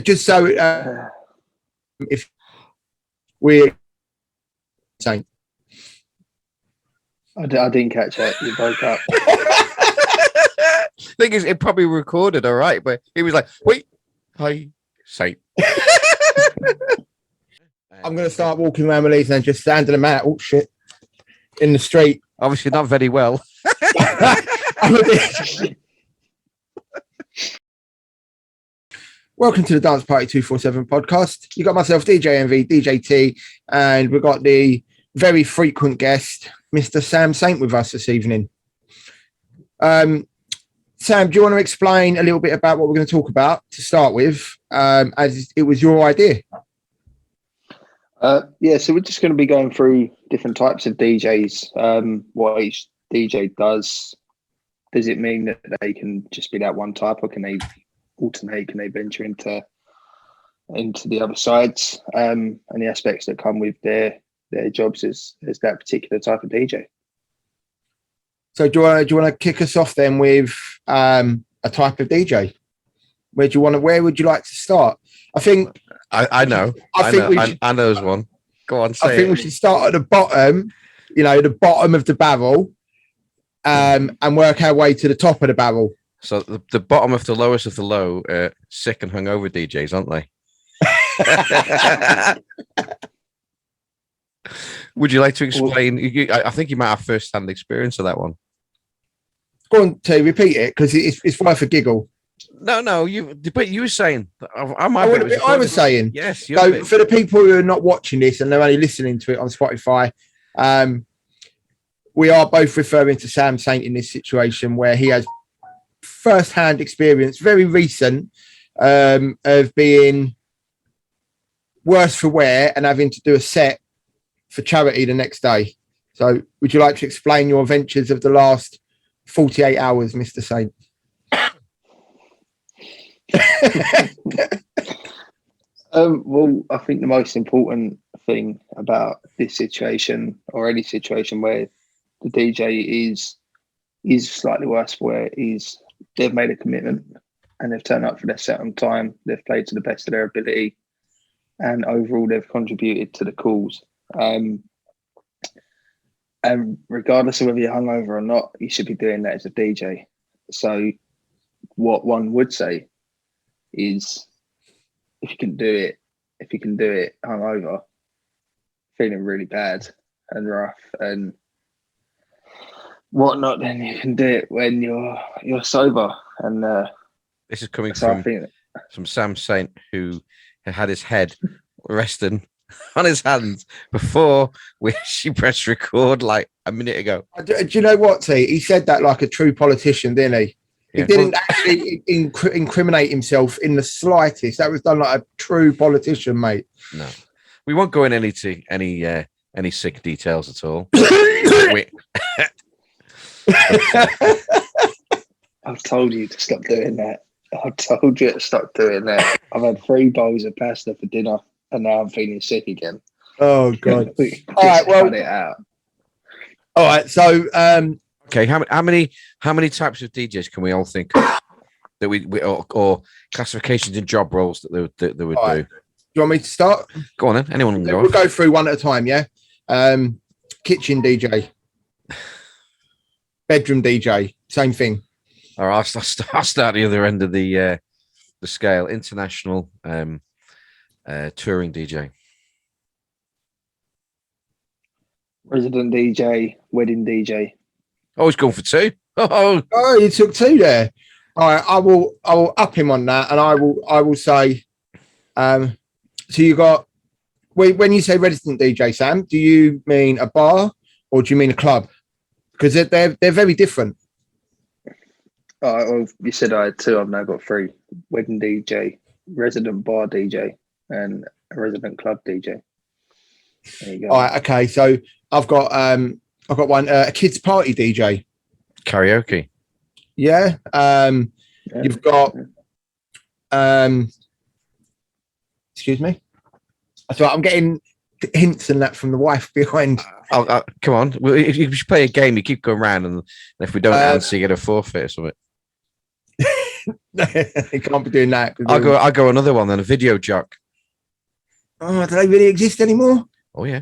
Just so if we're saying, I didn't catch that. You broke up. Thing is, it probably recorded all right, but he was like, "Wait, hi, Saint." I'm going to start walking around with these and just standing them out. Oh shit! In the street. Obviously, not very well. Welcome to the Dance Party 247 podcast. You got myself, DJ MV, DJ T, and we've got the very frequent guest, Mr. Sam Saint, with us this evening. Sam, do you want to explain a little bit about what we're going to talk about to start with, as it was your idea? So we're just going to be going through different types of DJs, what each DJ does. Does it mean that they can just be that one type, or can they alternate? Can they venture into the other sides, and the aspects that come with their jobs as that particular type of DJ? So do you want to kick us off then with a type of DJ? Where would you like to start? I think I know. I know there's one. Go on, say I think we should start at the bottom, the bottom of the barrel, and work our way to the top of the barrel. So the bottom of the lowest of the low, sick and hungover DJs, aren't they? Would you like to explain? I think you might have first-hand experience of that one. Go on, T, repeat it, because it's worth a giggle. No, but you were saying. I was saying. Yes. So for the people who are not watching this and they're only listening to it on Spotify, we are both referring to Sam Saint in this situation where he has first-hand experience, very recent, of being worse for wear and having to do a set for charity the next day. So would you like to explain your adventures of the last 48 hours, Mr. Saint? Well, I think the most important thing about this situation, or any situation where the DJ is slightly worse for wear, is they've made a commitment and they've turned up for their set on time. They've played to the best of their ability, and overall they've contributed to the cause. And regardless of whether you're hungover or not, you should be doing that as a DJ. So what one would say is, if you can do it hungover, feeling really bad and rough and whatnot, then you can do it when you're sober. And this is coming from Sam Saint, who had his head resting on his hands before she pressed record like a minute ago. Do you know what, T? He said that like a true politician, didn't he? He didn't actually incriminate himself in the slightest. That was done like a true politician, mate. No, we won't go in any sick details at all. I've told you to stop doing that. I've told you to stop doing that. I've had 3 bowls of pasta for dinner, and now I'm feeling sick again. Oh God! All right, well, cut it out. All right, so okay, how many types of DJs can we all think of that we or classifications in job roles that they would do? Do you want me to start? Go on then. Anyone can go. We'll go through one at a time. Yeah. Kitchen DJ, bedroom DJ, same thing. All right, I'll start the other end of the scale. International touring DJ. Resident DJ, wedding DJ. Oh, he's going for 2. Oh, you took 2 there. All right, I will up him on that, and I will say, so you got, when you say resident DJ, Sam, do you mean a bar or do you mean a club? Because they're very different. Well, you said I had 2. I've now got 3: wedding DJ, resident bar DJ, and a resident club DJ. There you go. All right, okay. So I've got one, a kids party DJ. Karaoke. Yeah. You've got excuse me. So I'm getting hints and that from the wife behind. Come on. Well, if you play a game, you keep going around, and if we don't answer, you get a forfeit or something. They can't be doing that. I'll go another one then. A video jock. Oh, do they really exist anymore? Oh yeah.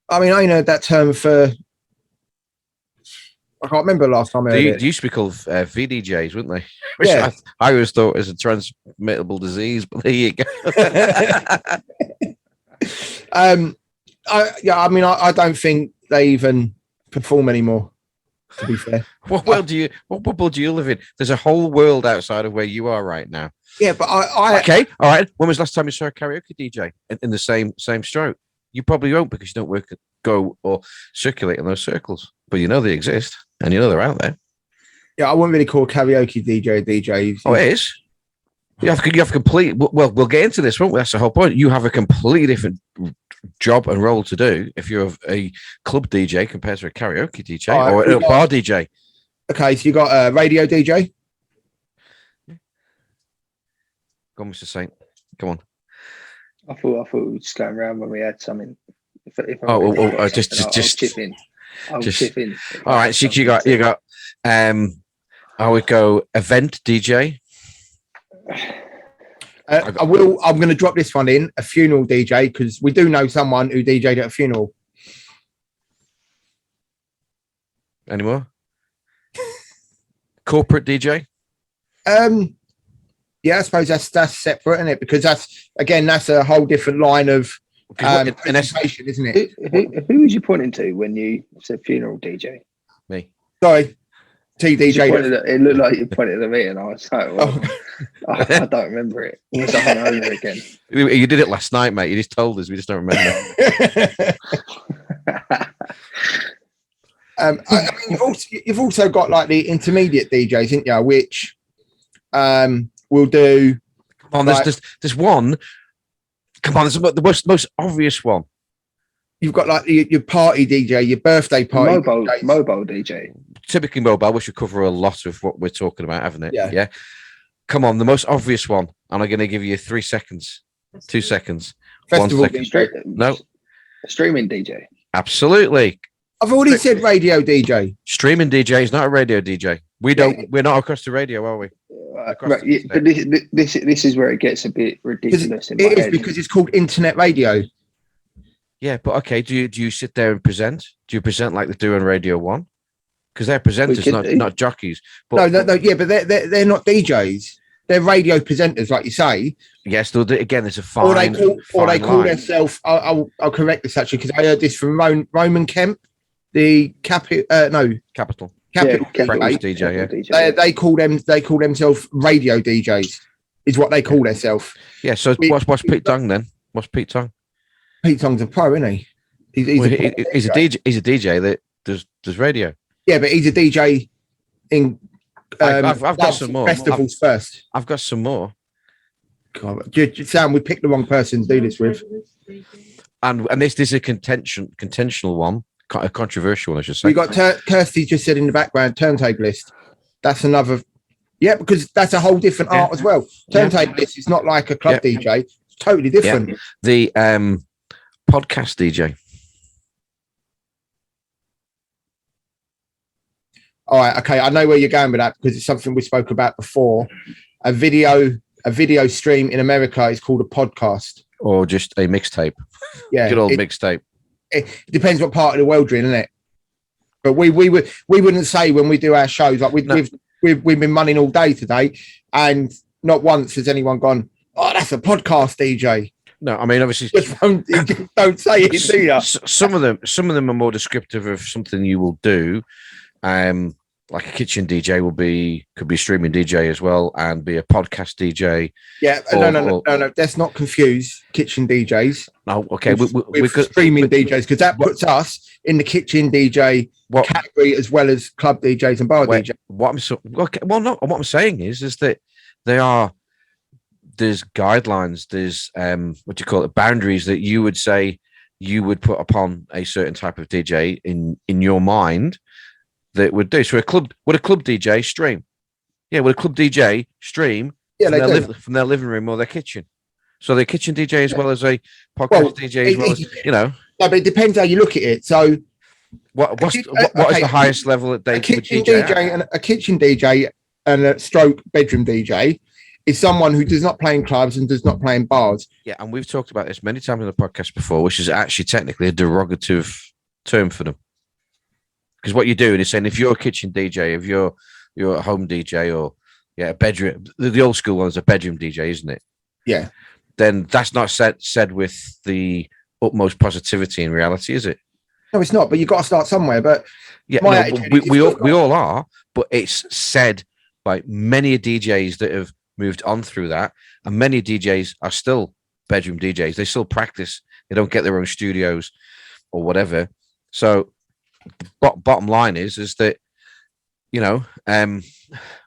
I mean, I ain't heard that term for. I can't remember the last time I heard it. They used to be called VDJs, wouldn't they? Which I always thought was a transmittable disease, but there you go. I don't think they even perform anymore. To be fair, what bubble do you live in? There's a whole world outside of where you are right now. Yeah, but okay, all right. When was the last time you saw a karaoke DJ in the same stroke? You probably won't because you don't go or circulate in those circles. But you know they exist and you know they're out there. Yeah, I wouldn't really call karaoke DJ a DJ. Oh, it is. You have complete. Well, we'll get into this, won't we? That's the whole point. You have a completely different job and role to do if you're a club DJ compared to a karaoke DJ or a bar DJ. Okay, so you got a radio DJ. Go on, Mr. Saint. Come on. I thought we were just going around when we had something. Just chip in. I'll chip in. All right, so you got. I would go event DJ. I'm going to drop this one in, a funeral DJ, because we do know someone who DJ'd at a funeral. Any more? Corporate DJ? Yeah, I suppose that's separate, isn't it? Because that's a whole different line of education, isn't it? Who was you pointing to when you said funeral DJ? Me. Sorry. TDJ. It looked like you pointed at me, and I was like, well, I don't remember it. It was over again. You did it last night, mate. You just told us. We just don't remember. I mean, you've also got like the intermediate DJs, isn't you? Which will do. Come on, there's one. Come on, there's the most obvious one. You've got like your party DJ, your birthday party, mobile DJ. Typically mobile, we should cover a lot of what we're talking about, haven't it? Yeah. Come on, the most obvious one, and I'm going to give you 3 seconds, 2 seconds, Festival 1 second. No, streaming DJ. Absolutely. I've already said radio DJ. Streaming DJ is not a radio DJ. We're not across the radio, are we? Right, yeah, but this is where it gets a bit ridiculous. It is because it's called internet radio. Yeah, but okay. Do you sit there and present? Do you present like they do on Radio 1? Because they're presenters, not jockeys. But, no. Yeah, but they're not DJs. They're radio presenters, like you say. Yes, again, it's a fine. Or they call themselves. I'll correct this actually because I heard this from Roman Kemp, the Capital DJ. Yeah. They call themselves radio DJs. Is what they call themselves. Yeah. So what's Pete Tong then? What's Pete Tong? Pete Tong's a pro, isn't he? He's a DJ. He's a DJ that does radio. Yeah, but he's a DJ in I've got some more festivals first. I've got some more. God, Sam, we picked the wrong person to do this with. And this is a contentional one, a controversial one, I should say. We got Kirsty just said in the background, turntablist. That's another. Yeah, because that's a whole different art as well. Turntablist is not like a club DJ. It's totally different. Yeah. The podcast DJ. All right, okay. I know where you're going with that because it's something we spoke about before. A video stream in America is called a podcast, or just a mixtape. Yeah, good old mixtape. It depends what part of the world you're in, isn't it? But we wouldn't say when we do our shows like we've been running all day today, and not once has anyone gone, "Oh, that's a podcast DJ." No, I mean obviously just don't say it, do you? Some of them are more descriptive of something you will do. Like a kitchen DJ could be a streaming DJ as well, and be a podcast DJ. Yeah, no. Let's not confuse kitchen DJs. No, okay, we could streaming DJs because that puts us in the kitchen DJ category as well as club DJs and bar DJs. What I'm saying is that there's guidelines, there's boundaries that you would say you would put upon a certain type of DJ in your mind. That would do. So would a club DJ stream? Yeah, would a club DJ stream from their living room or their kitchen? So the kitchen DJ as well as a podcast DJ as well as No, but it depends how you look at it. So what is the highest level that they a kitchen DJ and a kitchen DJ and a stroke bedroom DJ is someone who does not play in clubs and does not play in bars. Yeah, and we've talked about this many times in the podcast before, which is actually technically a derogative term for them. Because what you're doing is saying if you're a kitchen DJ, if you're a home DJ, or a bedroom, the old school one is a bedroom DJ, isn't it? Yeah. Then that's not said with the utmost positivity in reality, is it? No, it's not. But you've got to start somewhere. But yeah, my no, attitude is we all are. But it's said by many DJs that have moved on through that, and many DJs are still bedroom DJs. They still practice. They don't get their own studios or whatever. So, bottom line is that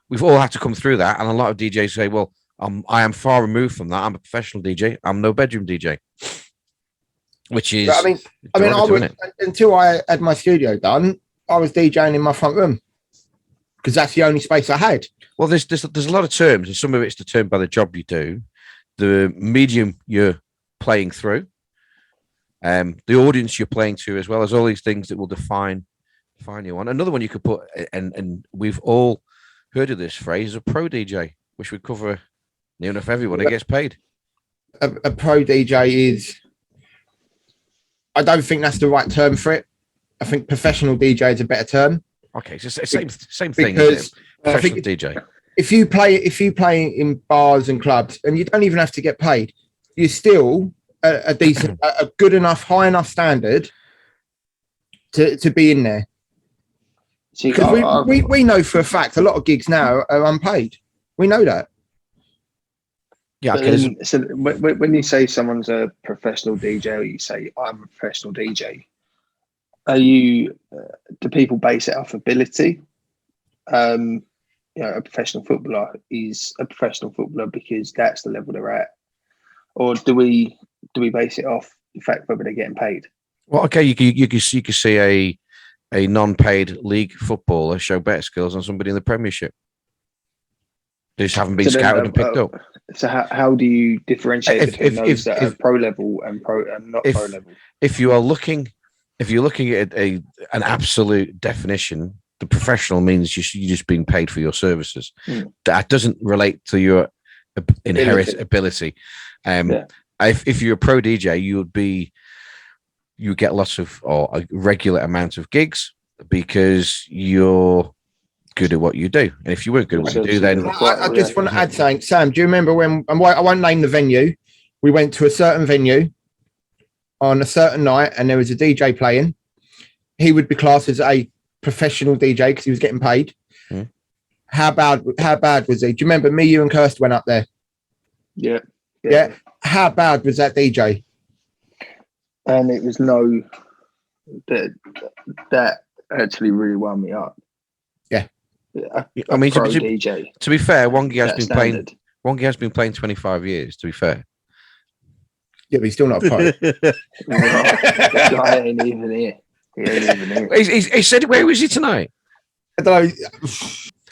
we've all had to come through that, and a lot of DJs say, "Well, I am far removed from that. I'm a professional DJ. I'm no bedroom DJ." Which is, I mean, I was, until I had my studio done, I was DJing in my front room because that's the only space I had. Well, there's a lot of terms, and some of it's determined by the job you do, the medium you're playing through, the audience you're playing to, as well as all these things that will define you on. Another one you could put, and we've all heard of this phrase, a pro DJ, which would cover near enough everyone that gets paid. A pro DJ is, I don't think that's the right term for it. I think professional DJ is a better term. Okay, so same thing. Because I think think DJ. If you play in bars and clubs, and you don't even have to get paid, you're still a decent, a good enough, high enough standard to be in there. Because we know for a fact a lot of gigs now are unpaid. We know that. Yeah. So when you say someone's a professional DJ, or you say I'm a professional DJ, are you? Do people base it off ability? A professional footballer is a professional footballer because that's the level they're at, or do we base it off the fact whether they're getting paid? Well, okay, you could see a non-paid league footballer show better skills than somebody in the Premiership. They just haven't been scouted and picked up. So how do you differentiate between those that are pro level and not pro level? If you're looking at an absolute definition, the professional means you're just being paid for your services. That doesn't relate to your inherent ability. If you're a pro DJ, you get lots of, or a regular amount of gigs because you're good at what you do. And if you weren't good at what you do, then I just want to add something. Sam, do you remember when, I won't name the venue, we went to a certain venue on a certain night and there was a DJ playing. He would be classed as a professional DJ because he was getting paid. How bad was he? Do you remember me, you and Kirst went up there? Yeah. How bad was that DJ? And it was that actually really wound me up. I mean, DJ. To be fair, Wongi has been playing 25 years, to be fair. Yeah, but he's still not a pro. That guy ain't even here. He ain't even here. He said, where was he tonight? I don't know.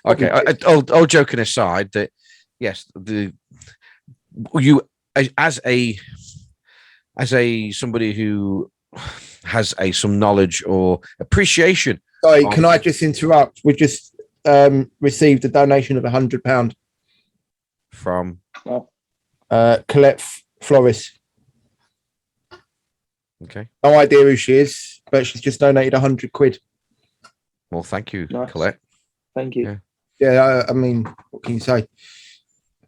Okay, all joking aside, that yes, you as a somebody who has some knowledge or appreciation. Sorry, can I just interrupt? We just received a donation of £100 from Colette Flores. Okay. No idea who she is, but she's just donated £100. Well, thank you, nice. Colette. Thank you. Yeah, I mean, what can you say?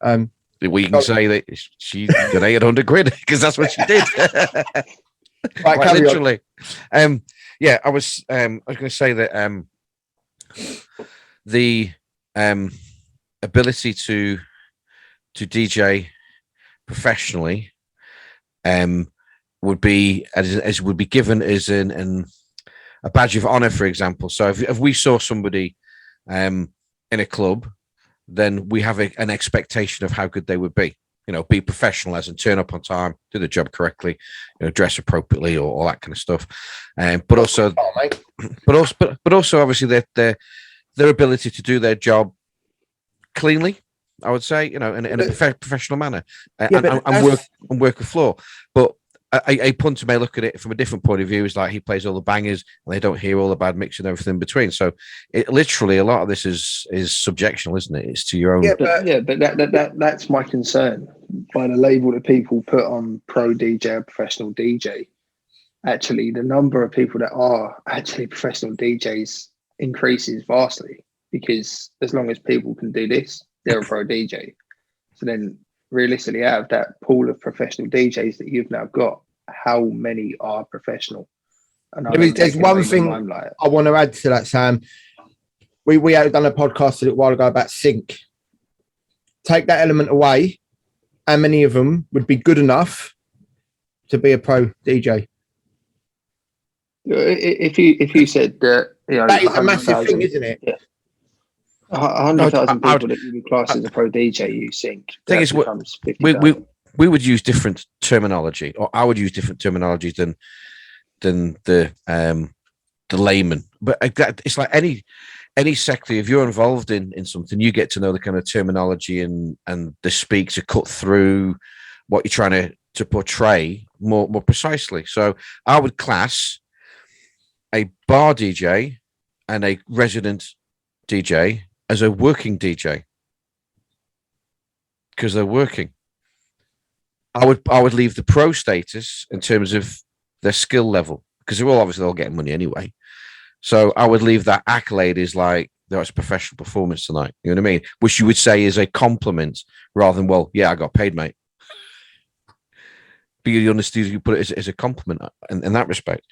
Well, you can say that she donated £100 because that's what she did. Right, quite literally. Yeah, I was going to say that the ability to DJ professionally would be as would be given as a badge of honor, for example. So if we saw somebody in a club, then we have an expectation of how good they would be. Be professional, as in turn up on time, do the job correctly, dress appropriately, or all that kind of stuff. But also obviously their ability to do their job cleanly, I would say, in a professional manner, and work the floor. But a punter may look at it from a different point of view. It's like he plays all the bangers and they don't hear all the bad mix and everything in between. So it literally, a lot of this is subjectional, isn't it? It's to your own. Yeah, but that's my concern by the label that people put on pro DJ or professional DJ. Actually, the number of people that are actually professional DJs increases vastly, because as long as people can do this, they're a pro DJ. So then realistically, out of that pool of professional DJs that you've now got, how many are professional? And there's one thing I want to add to that, Sam. We had done a podcast a little while ago about sync. Take that element away, how many of them would be good enough to be a pro DJ? If you said that, that is a massive thing, isn't it? Yeah. 100,000 people that you would class as a pro DJ, you sync. Thing is, we would use different terminology, or I would use different terminology than the layman. But it's like any sector. If you're involved in something, you get to know the kind of terminology and the speak to cut through what you're trying to portray more precisely. So I would class a bar DJ and a resident DJ as a working DJ, because they're working. I would leave the pro status in terms of their skill level, because they're all getting money anyway. So I would leave that accolade as like, that's a professional performance tonight. You know what I mean? Which you would say is a compliment rather than, well, yeah, I got paid, mate. But you understand, you put it as a compliment in that respect.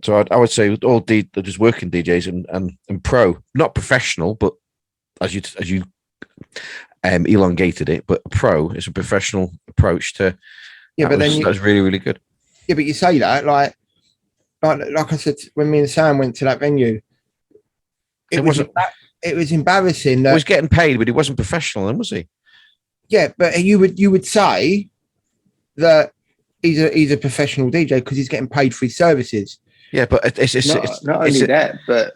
So I would say all just working DJs and pro, not professional, but as you elongated it, but pro is a professional approach to. Yeah, but then that's really, really good. Yeah, but you say that like I said when me and Sam went to that venue, it was embarrassing. He was getting paid, but he wasn't professional, then was he? Yeah, but you would say that he's a professional DJ because he's getting paid for his services. Yeah, but it's not only that, but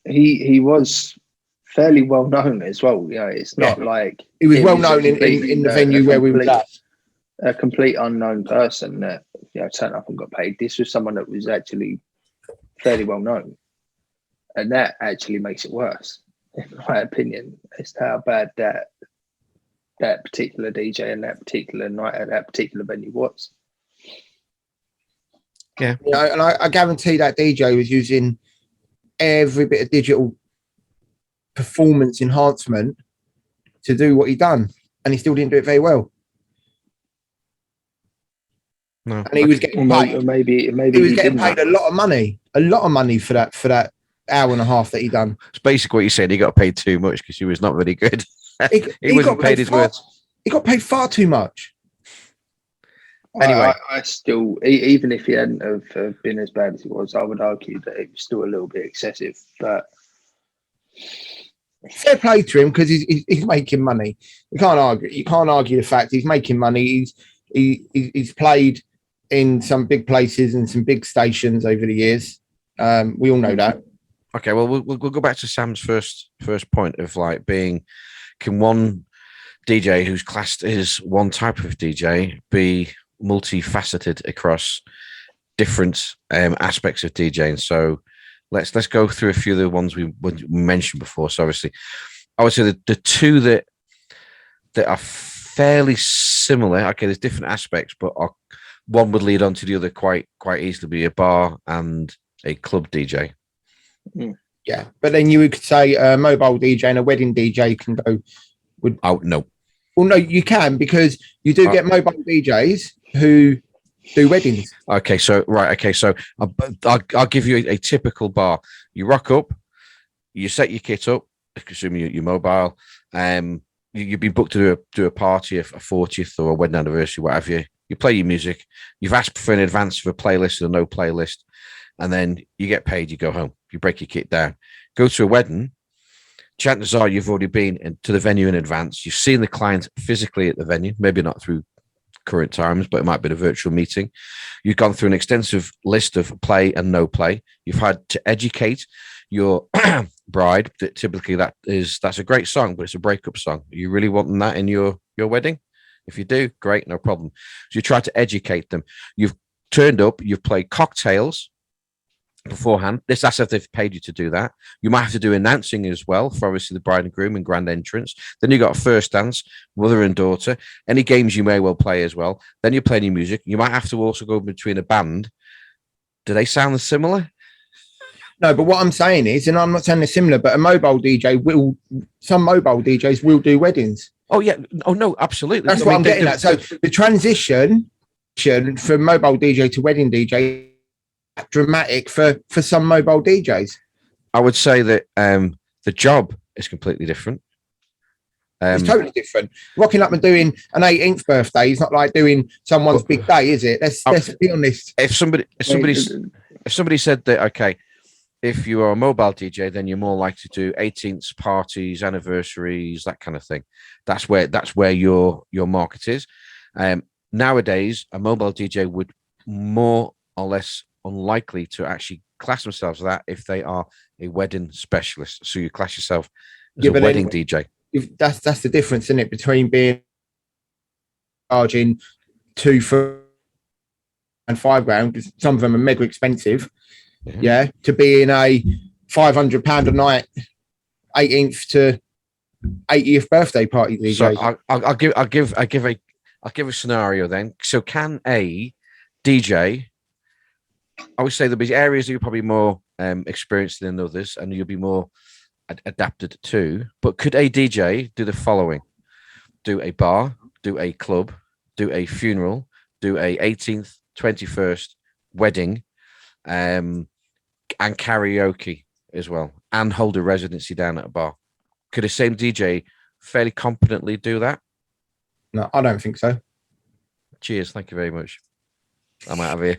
he was fairly well known as well. You know, it's not like he was well known in the venue where we were at. A complete unknown person that turned up and got paid. This was someone that was actually fairly well known, and that actually makes it worse, in my opinion, as to how bad that particular DJ and that particular night at that particular venue was. Yeah, and I guarantee that DJ was using every bit of digital performance enhancement to do what he done, and he still didn't do it very well. No, and he was getting paid. Maybe he was getting paid a lot of money for that hour and a half that he done. It's basically what you said. He got paid too much because he was not very good. He wasn't paid his worth. He got paid far too much. Anyway, I still, even if he hadn't have been as bad as he was, I would argue that it was still a little bit excessive. But fair play to him because he's making money. You can't argue the fact he's making money. He's played in some big places and some big stations over the years. We all know that. Okay, well, we'll go back to Sam's first point of like being, can one DJ who's classed as one type of DJ be multifaceted across different aspects of DJing? So let's go through a few of the ones we mentioned before. So obviously, I would say the two that are fairly similar. Okay, there's different aspects, but one would lead on to the other quite easily. Be a bar and a club DJ. Yeah, but then you could say a mobile DJ and a wedding DJ can go. No. Well, no, you can, because you do get mobile DJs who do weddings. Okay, so I'll give you a typical bar. You rock up, you set your kit up, assuming you're mobile. You've been booked to do a party, a 40th or a wedding anniversary, whatever. You play your music. You've asked for an advance of a playlist or no playlist, and then you get paid. You go home. You break your kit down. Go to a wedding. Chances are you've already been to the venue in advance. You've seen the client physically at the venue, maybe not through current times, but it might be a virtual meeting. You've gone through an extensive list of play and no play. You've had to educate your bride that typically that's a great song, but it's a breakup song. Are you really wanting that in your wedding? If you do, great, no problem. So you try to educate them. You've turned up, you've played cocktails beforehand. That's if they've paid you to do that. You might have to do announcing as well for obviously the bride and groom and grand entrance. Then you got a first dance, mother and daughter. Any games you may well play as well. Then you're playing your music. You might have to also go between a band. Do they sound similar? No, but what I'm saying is, and I'm not saying they're similar, but some mobile DJs will do weddings. Oh yeah. Oh no, absolutely. That's what I'm getting at. So the transition from mobile DJ to wedding DJ dramatic for some mobile DJs. I would say that the job is completely different. It's totally different. Rocking up and doing an 18th birthday is not like doing someone's big day, is it? Let's be honest. If somebody said that, okay, if you are a mobile DJ, then you're more likely to do 18th parties, anniversaries, that kind of thing. That's where your market is. Nowadays, a mobile DJ would more or less unlikely to actually class themselves as that if they are a wedding specialist. So you class yourself as a wedding DJ. That's the difference, isn't it, between being charging $2, $4, and $5,000, because some of them are mega expensive, to being a £500 a night 18th to 80th birthday party DJ. So I'll give a scenario then. So can a DJ? I would say there'll be areas that you're probably more experienced than others, and you'll be more adapted to. But could a DJ do the following? Do a bar, do a club, do a funeral, do a 18th, 21st wedding, and karaoke as well, and hold a residency down at a bar? Could the same DJ fairly competently do that? No, I don't think so. Cheers. Thank you very much. I'm out of here.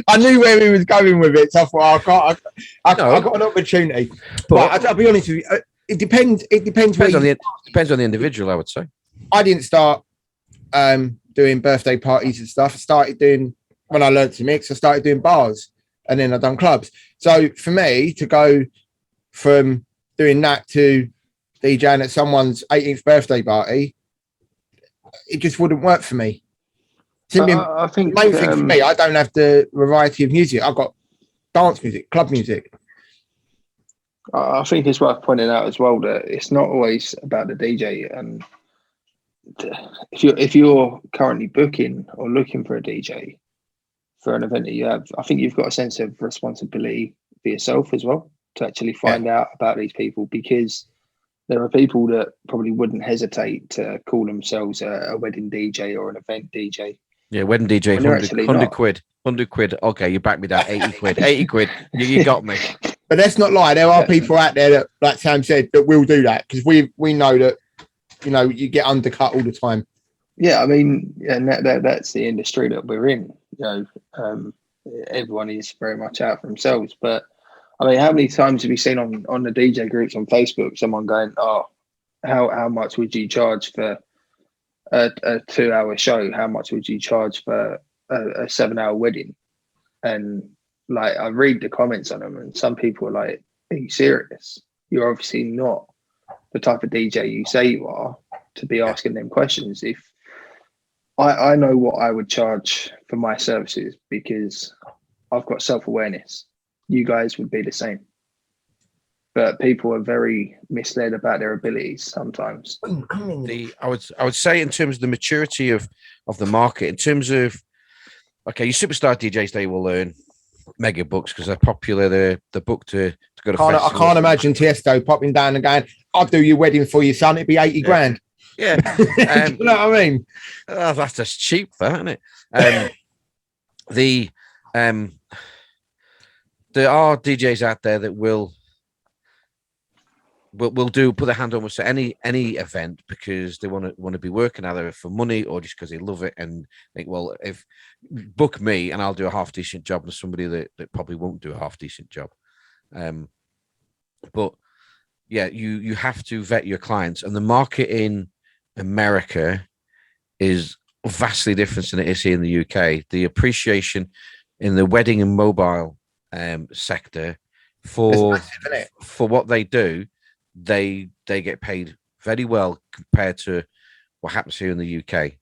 I knew where he was going with it, so I thought I got an opportunity. But I'll be honest with you, it depends. It depends on the individual, I would say. I didn't start doing birthday parties and stuff. I started doing, when I learned to mix, I started doing bars, and then I've done clubs. So for me to go from doing that to DJing at someone's 18th birthday party, it just wouldn't work for me. I think the main thing for me, I don't have the variety of music. I've got dance music, club music. I think it's worth pointing out as well that it's not always about the DJ. And if you're currently booking or looking for a DJ for an event that you have, I think you've got a sense of responsibility for yourself as well to actually find out about these people, because there are people that probably wouldn't hesitate to call themselves a wedding DJ or an event DJ. Yeah, wedding DJ, 100 quid. 100 quid. Okay, you back me down. 80 quid. 80 quid. You got me. But let's not lie. There are people out there that, like Sam said, that will do that, because we know that, you get undercut all the time. Yeah, I mean, and that's the industry that we're in. Everyone is very much out for themselves. But I mean, how many times have you seen on the DJ groups on Facebook someone going, "Oh, how much would you charge for a 2-hour show? How much would you charge for a 7-hour wedding?" And like, I read the comments on them, and some people are like, "Are you serious? You're obviously not the type of DJ you say you are to be asking them questions." If I know what I would charge for my services, because I've got self-awareness. You guys would be the same. But people are very misled about their abilities sometimes. I would say, in terms of the maturity of the market, in terms of, okay, your superstar DJs, they will earn mega bucks because they're popular. They're booked to go to festivals. I can't imagine Tiesto popping down and going, "I'll do your wedding for you, son. It'd be 80 grand. Yeah. You know what I mean? That's just cheap, isn't it? There are DJs out there that will put their hand on with any event because they want to be working either for money or just because they love it and think, well, if book me and I'll do a half decent job with somebody that probably won't do a half decent job. But yeah, you have to vet your clients, and the market in America is vastly different than it is here in the UK. The appreciation in the wedding and mobile sector for what they do, they get paid very well compared to what happens here in the UK.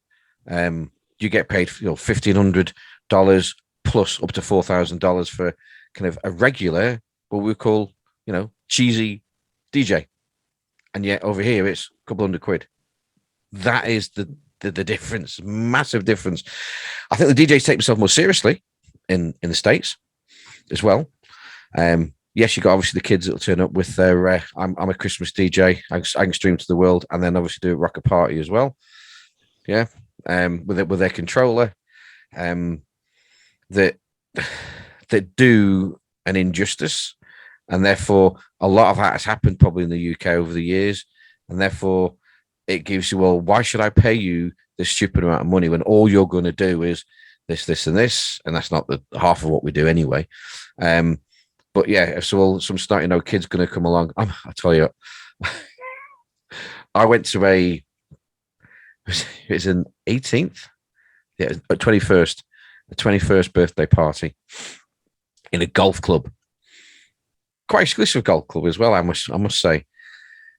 you get paid $1,500 plus up to $4,000 for kind of a regular, what we call, cheesy DJ. And yet over here it's a couple £100. That is the difference, massive difference. I think the DJs take themselves more seriously in the States as well. Yes, you got obviously the kids that'll turn up with their I'm a Christmas DJ. I can stream to the world, and then obviously do a rock a party as well. Yeah, with their controller, that do an injustice, and therefore a lot of that has happened probably in the UK over the years, and therefore it gives you, well, why should I pay you this stupid amount of money when all you're going to do is this, and this, and that's not the half of what we do anyway. But yeah, so some starting kids going to come along. I tell you, I went to it was an 18th, yeah, 21st, the 21st birthday party in a golf club, quite exclusive golf club as well. I must say,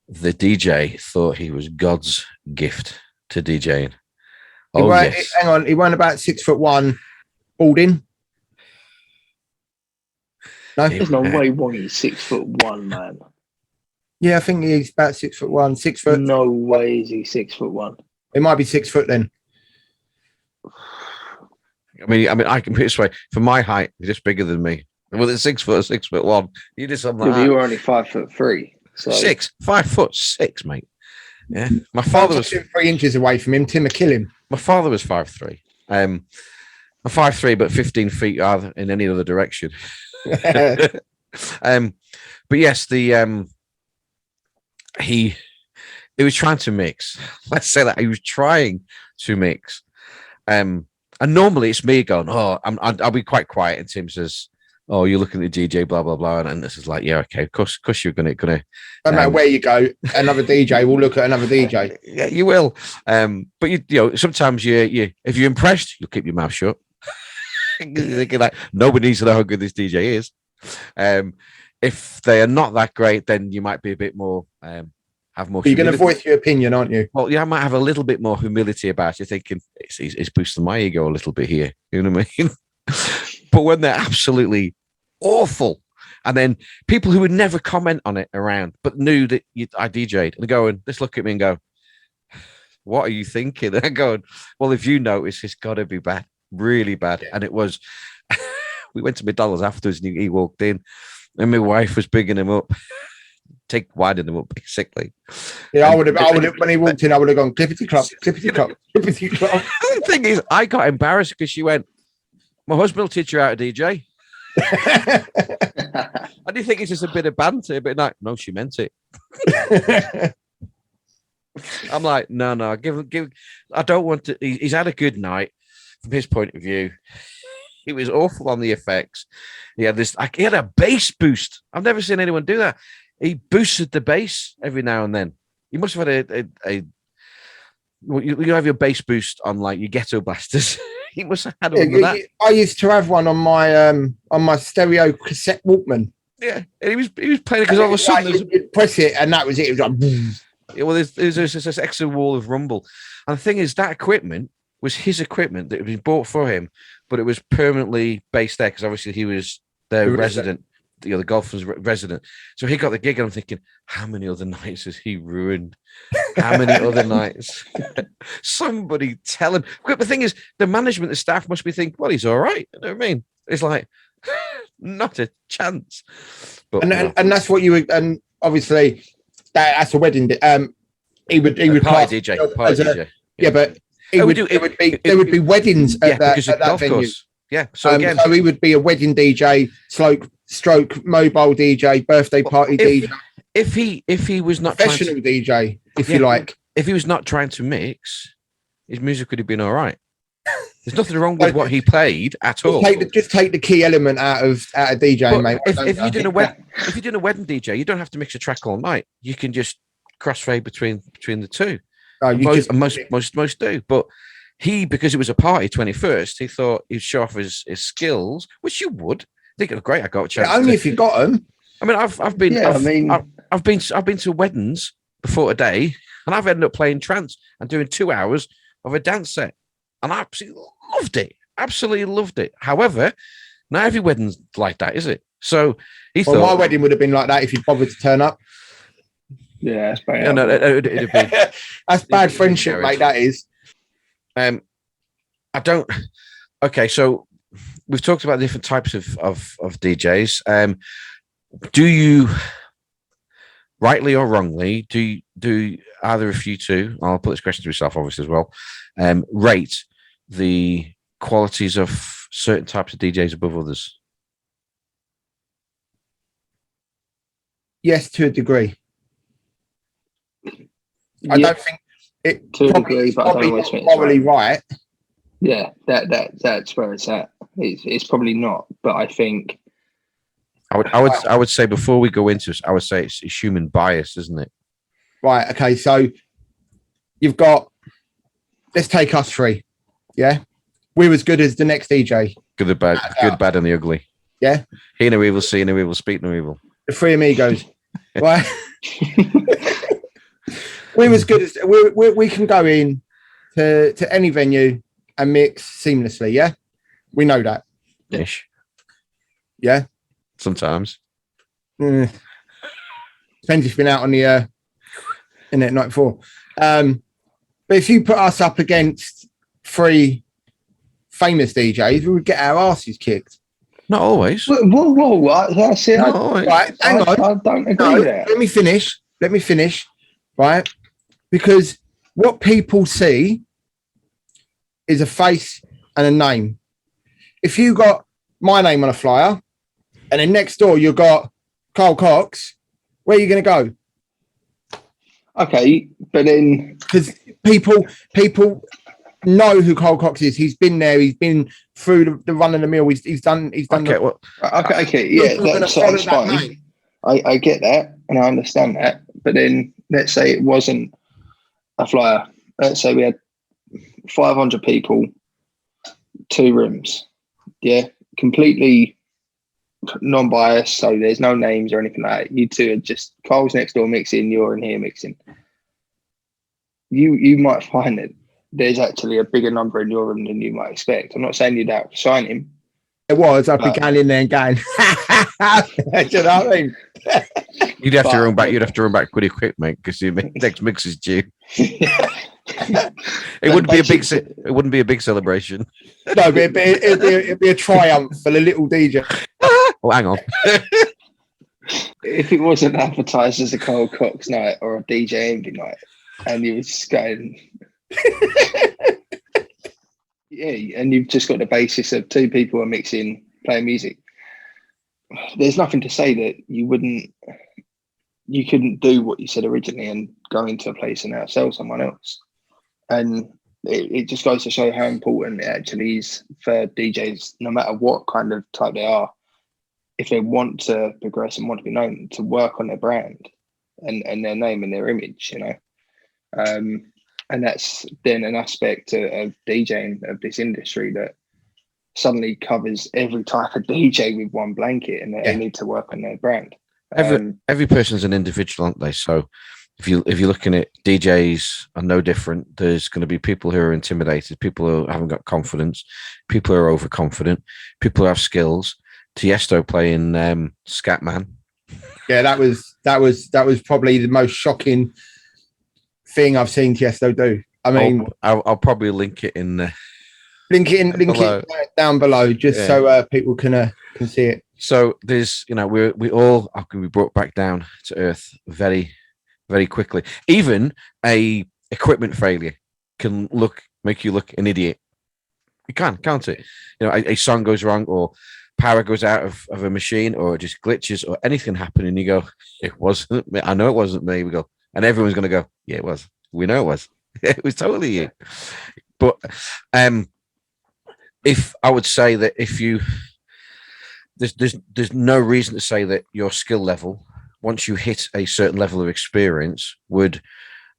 the DJ thought he was God's gift to DJing. Yes. Hang on, he won about 6'1", balding. No, there's no way Wongy's 6'1", man. Yeah, I think he's about 6'1", 6 foot. No way is he 6'1". It might be 6 foot then. I mean, I can put it this way: for my height, he's just bigger than me. Well, it's 6 foot, 6'1". You just something like you were only 5'3". So 5'6", mate. Yeah, my father was 3 inches away from him. Tim would kill him. My father was 5'3". I'm 5'3", but 15 feet in any other direction. But yes, he was trying to mix. Let's say that he was trying to mix. And normally it's me going, I'll be quite quiet. And Tim says, "Oh, you're looking at the DJ, blah blah blah," and this is like, "Yeah, okay, of course you're gonna." No matter where you go, another DJ will look at another DJ. Yeah, you will. But you sometimes you if you're impressed, you'll keep your mouth shut. You're thinking like, nobody needs to know how good this DJ is. If they are not that great, then you might be a bit more have more. You're going to voice your opinion, aren't you? Well, yeah, I might have a little bit more humility about it, thinking it's boosting my ego a little bit here. You know what I mean? But when they're absolutely awful, and then people who would never comment on it around, but knew that I DJ'd, and going, just look at me and go, "What are you thinking?" And I'm going, "Well, if you notice, it's got to be bad, really bad." Yeah. And it was. We went to McDonald's afterwards, and he walked in, and my wife was bigging him up, winding him up, basically. Yeah, I would have. When he walked in, I would have gone clippity clop, clippity clop, clippity clop. The thing is, I got embarrassed because she went, "My husband will teach you how to DJ." I do think it's just a bit of banter, but no, she meant it. I'm like, no, give. I don't want to. He's had a good night from his point of view. He was awful on the effects. He had he had a bass boost. I've never seen anyone do that. He boosted the bass every now and then. You must have had you have your bass boost on like your ghetto blasters. He must have had all of that. I used to have one on my stereo cassette Walkman. Yeah, and he was playing it because all of a sudden you'd press it and that was it. It was like, boom. Yeah, well, there's this extra wall of rumble, and the thing is that equipment was his equipment that had been bought for him, but it was permanently based there because obviously he was their resident, the golfer's resident. So he got the gig, and I'm thinking, how many other nights has he ruined? How many other nights? Somebody tell him. But the thing is, the management, the staff must be thinking, well, he's all right. You know what I mean? It's like, not a chance. But, and that's what you would, and obviously that's a wedding. He would party DJ. Yeah, but. There would be weddings at that venue. Course. Yeah. So again, so he would be a wedding DJ, stroke mobile DJ, birthday party DJ. If he was not professional DJ, if you like. If he was not trying to mix, his music would have been all right. There's nothing wrong with what he played at all. Just take the key element out of DJing, mate. If you're doing a wedding DJ, you don't have to mix a track all night. You can just crossfade between the two. Most do, but because it was a party 21st, he thought he'd show off his skills, which you would. Thinking, great, I got a chance. Yeah, only if you got them. I mean, I've been to weddings before today, and I've ended up playing trance and doing 2 hours of a dance set. and I absolutely loved it. Absolutely loved it. However, not every wedding's like that, is it? So he Well, my thought, wedding would have been like that if you'd bothered to turn up. Yeah, that's bad. yeah, no, it'd be. That's bad be friendship, married. mate. That is. I don't. Okay, so we've talked about different types of DJs. Do you, rightly or wrongly, do either of you two? I'll put this question to yourself, obviously, as well. Rate the qualities of certain types of DJs above others? Yes, to a degree. I Yeah, don't think it to a probably, degree, it's but I don't probably always not think it's morally right. yeah, that's where it's at. It's probably not, but I think I would say before we go into this, I would say it's human bias, isn't it? Right. Okay. So you've got. Let's take us three. Yeah, we're as good as the next DJ. Good, the bad, good, bad, and the ugly. Yeah. Hear no evil, see no evil, speak no evil. The three amigos. Right. We're as good as we can go in to any venue and mix seamlessly. Yeah, we know that. Ish. Yeah. Sometimes. Depends if you've been out on the internet night before. But if you put us up against three famous DJs, we would get our asses kicked. Not always. whoa, that's it. Not always. Right, hang on. I don't agree No, with that. let me finish. Right, because what people see is a face and a name. If you got my name on a flyer, and then next door you've got Carl Cox, where are you going to go? Okay, but then Because people know who Carl Cox is. He's been there. He's been through the run of the mill. He's done. Okay, well, okay, yeah, People are gonna that's follow that fine. name. I get that and I understand that. But then let's say it wasn't a flyer. Let's say we had 500 people, 2 rooms. Yeah, completely non-biased. So there's no names or anything like that. You two are just Carl's next door mixing, you're in here mixing. You might find that there's actually a bigger number in your room than you might expect. I'm not saying you'd outshine him. It was. I'd be going in there and going. Do you know what I mean? you'd have to run back. You'd have to run back pretty quick, mate, because your next mix is due. It wouldn't be a big. It wouldn't be a big celebration. No, but it'd be a triumph for the little DJ. Oh, hang on. If it wasn't advertised as a Carl Cox night or a DJ Envy night, and you were just going, yeah, and you've just got the basis of 2 people are mixing, playing music. There's nothing to say that you couldn't do what you said originally and go into a place and outsell someone else. And it just goes to show how important it actually is for DJs, no matter what kind of type they are, if they want to progress and want to be known, to work on their brand and their name and their image, you know. And that's then an aspect of DJing of this industry that suddenly covers every type of DJ with one blanket, and they need to work on their brand. Every person's an individual, aren't they? So if you're looking at DJs are no different. There's going to be people who are intimidated, people who haven't got confidence, people who are overconfident, people who have skills. Tiesto playing Scatman. Yeah, that was probably the most shocking thing I've seen Tiesto do. I mean, I'll probably link it in there. Link it down below, just so people can see it. So there's, we all can be brought back down to earth very, very quickly. Even a equipment failure can make you look an idiot. You can't it? A song goes wrong, or power goes out of a machine, or it just glitches, or anything happen, and you go, "It wasn't me. I know it wasn't me." We go, and everyone's going to go, "Yeah, it was. We know it was. It was totally you." But if I would say that if you there's no reason to say that your skill level, once you hit a certain level of experience, would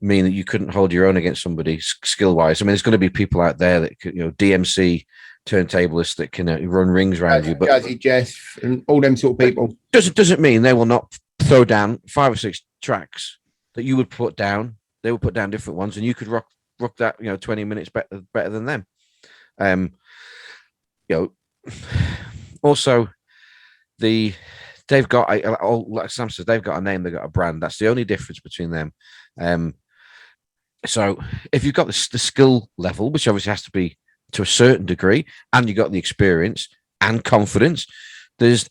mean that you couldn't hold your own against somebody skill wise. I mean, there's going to be people out there that could, DMC turntablists that can run rings around you, but Jazzy Jeff and all them sort of people doesn't mean they will not throw down 5 or 6 tracks that you would put down. They would put down different ones, and you could rock that 20 minutes better than them. You know, also they've got like Sam says, they've got a name, they've got a brand. That's the only difference between them. So if you've got the skill level, which obviously has to be to a certain degree, and you got the experience and confidence, there's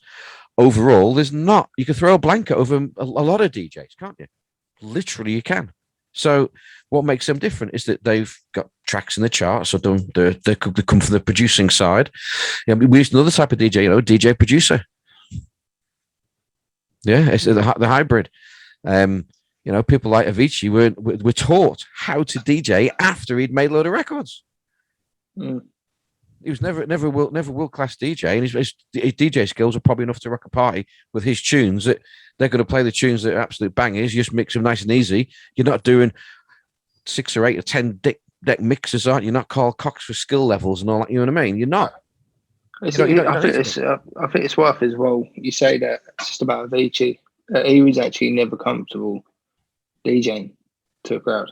not. You can throw a blanket over a lot of DJs, can't you? Literally, you can. So what makes them different is that they've got tracks in the charts, or they come from the producing side. Yeah, we use another type of DJ, DJ producer. Yeah, it's the hybrid. People like Avicii were taught how to DJ after he'd made a load of records. Mm. He was never world class DJ, and his DJ skills are probably enough to rock a party with his tunes. That they're going to play the tunes that are absolute bangers. You just mix them nice and easy. You're not doing 6 or 8 or 10 deck mixes, aren't you? You're not Carl Cox for skill levels and all that. You know what I mean? You're not. I think it's worth as well. You say that it's just about Avicii. He was actually never comfortable DJing to a crowd,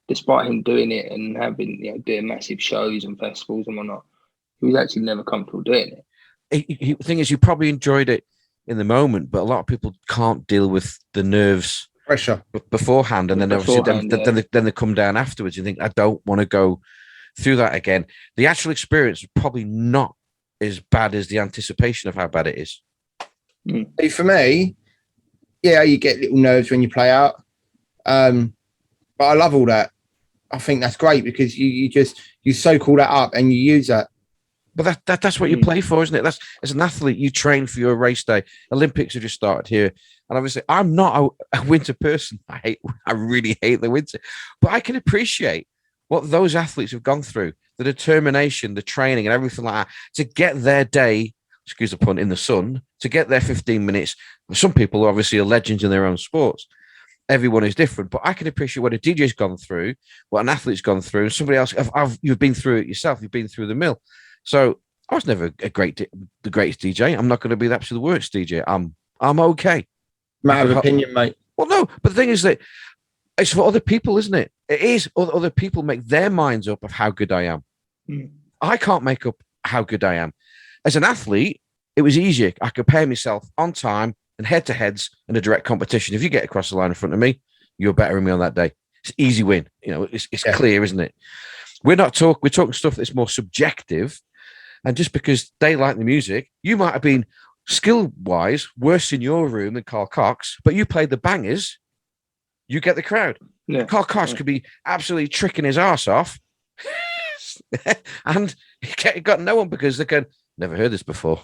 despite him doing it and having doing massive shows and festivals and whatnot. He was actually never comfortable doing it. The thing is, you probably enjoyed it in the moment, but a lot of people can't deal with the nerves pressure beforehand, and then obviously then they come down afterwards. You think, I don't want to go through that again. The actual experience is probably not as bad as the anticipation of how bad it is. For me, yeah, you get little nerves when you play out, but I love all that. I think that's great because you soak all that up and you use that. But that's what you play for, isn't it? That's, as an athlete, you train for your race day. Olympics have just started here, and obviously, I'm not a winter person. I really hate the winter, but I can appreciate what those athletes have gone through, the determination, the training, and everything like that to get their day, excuse the pun, in the sun, to get their 15 minutes. Some people obviously are legends in their own sports. Everyone is different, but I can appreciate what a DJ's gone through, what an athlete's gone through, and somebody else. You've been through it yourself. You've been through the mill. So I was never the greatest DJ. I'm not going to be the absolute worst DJ. I'm okay. Matter of opinion, mate. Well, no, but the thing is that it's for other people, isn't it? It is. Other people make their minds up of how good I am. I can't make up how good I am. As an athlete, it was easier. I could pay myself on time and head-to-heads in a direct competition. If you get across the line in front of me, you're better than me on that day. It's easy win. It's clear, isn't it? We're talking stuff that's more subjective. And just because they like the music, you might have been skill-wise worse in your room than Carl Cox, but you played the bangers, you get the crowd. Yeah. Carl Cox could be absolutely tricking his arse off, and he got no one because they can, never heard this before.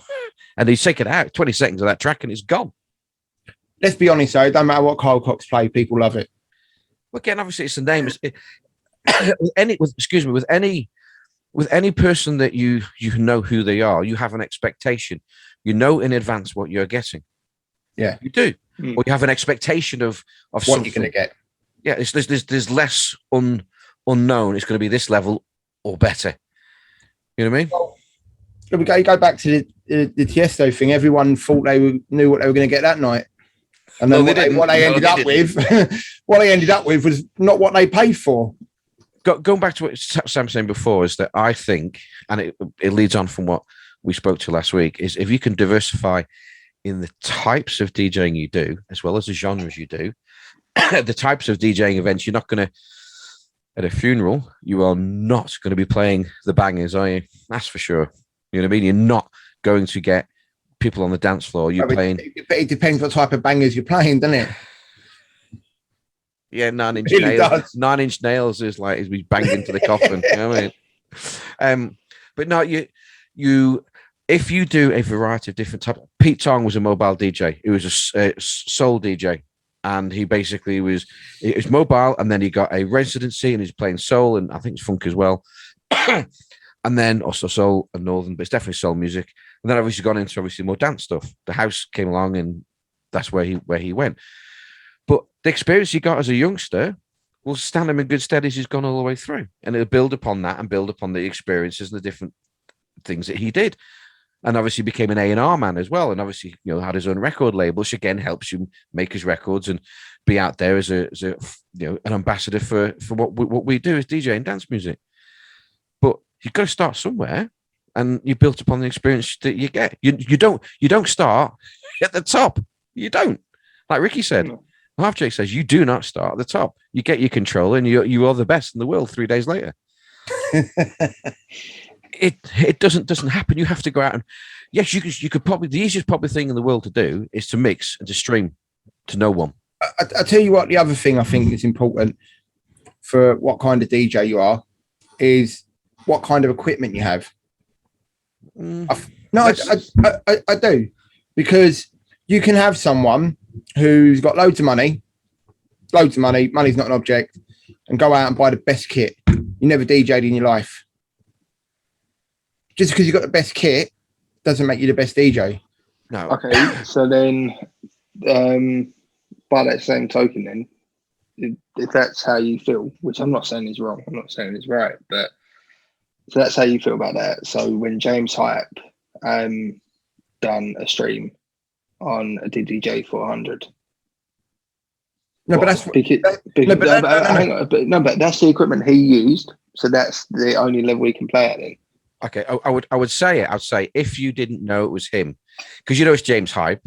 And he's taken out 20 seconds of that track and it's gone. Let's be honest, though, it doesn't matter what Carl Cox play, people love it. Well, again, obviously, it's the name. With any person that you know who they are, you have an expectation. You know in advance what you're getting. Yeah, you do. Or you have an expectation of what something you're going to get. Yeah, there's less unknown. It's going to be this level or better. You know what I mean? Well, we go back to the Tiesto thing. Everyone thought they knew what they were going to get that night, and then what they ended up with was not what they paid for. Going back to what Sam was saying before, is that I think, and it leads on from what we spoke to last week, is if you can diversify in the types of DJing you do, as well as the genres you do, the types of DJing events, you're not going to, at a funeral, you are not going to be playing the bangers, are you? That's for sure. You know what I mean? You're not going to get people on the dance floor. You're playing. It depends what type of bangers you're playing, doesn't it? Yeah, 9 Inch really Nails. Does. 9 Inch Nails is like as we banged into the coffin. You know what I mean? But no, you if you do a variety of different types. Pete Tong was a mobile DJ. He was a soul DJ, and he basically was mobile, and then he got a residency, and he's playing soul, and I think it's funk as well. And then also soul and northern, but it's definitely soul music. And then obviously gone into more dance stuff. The house came along, and that's where he went. But the experience he got as a youngster will stand him in good stead as he's gone all the way through. And it'll build upon that and build upon the experiences and the different things that he did. And obviously became an A&R man as well. And obviously, had his own record label, which again helps you make his records and be out there as an ambassador for what we do as DJ and dance music. But you've got to start somewhere, and you built upon the experience that you get. You don't start at the top. You don't. Like Ricky said, No. Half Jake says you do not start at the top. You get your controller, and you are the best in the world 3 days later. It doesn't happen. You have to go out and yes, you could probably the easiest probably thing in the world to do is to mix and to stream to no one. I tell you what, the other thing I think is important for what kind of DJ you are is what kind of equipment you have. I do, because you can have someone who's got loads of money, money's not an object, and go out and buy the best kit. You never DJ'd in your life. Just because you've got the best kit doesn't make you the best DJ. No. Okay, so then, by that same token, then, if that's how you feel, which I'm not saying is wrong, I'm not saying it's right, but so that's how you feel about that. So when James Hype done a stream on a DDJ 400. No, but that's but that's the equipment he used, so that's the only level he can play at then. Okay, I would say it. I'd say if you didn't know it was him, because you know it's James Hype,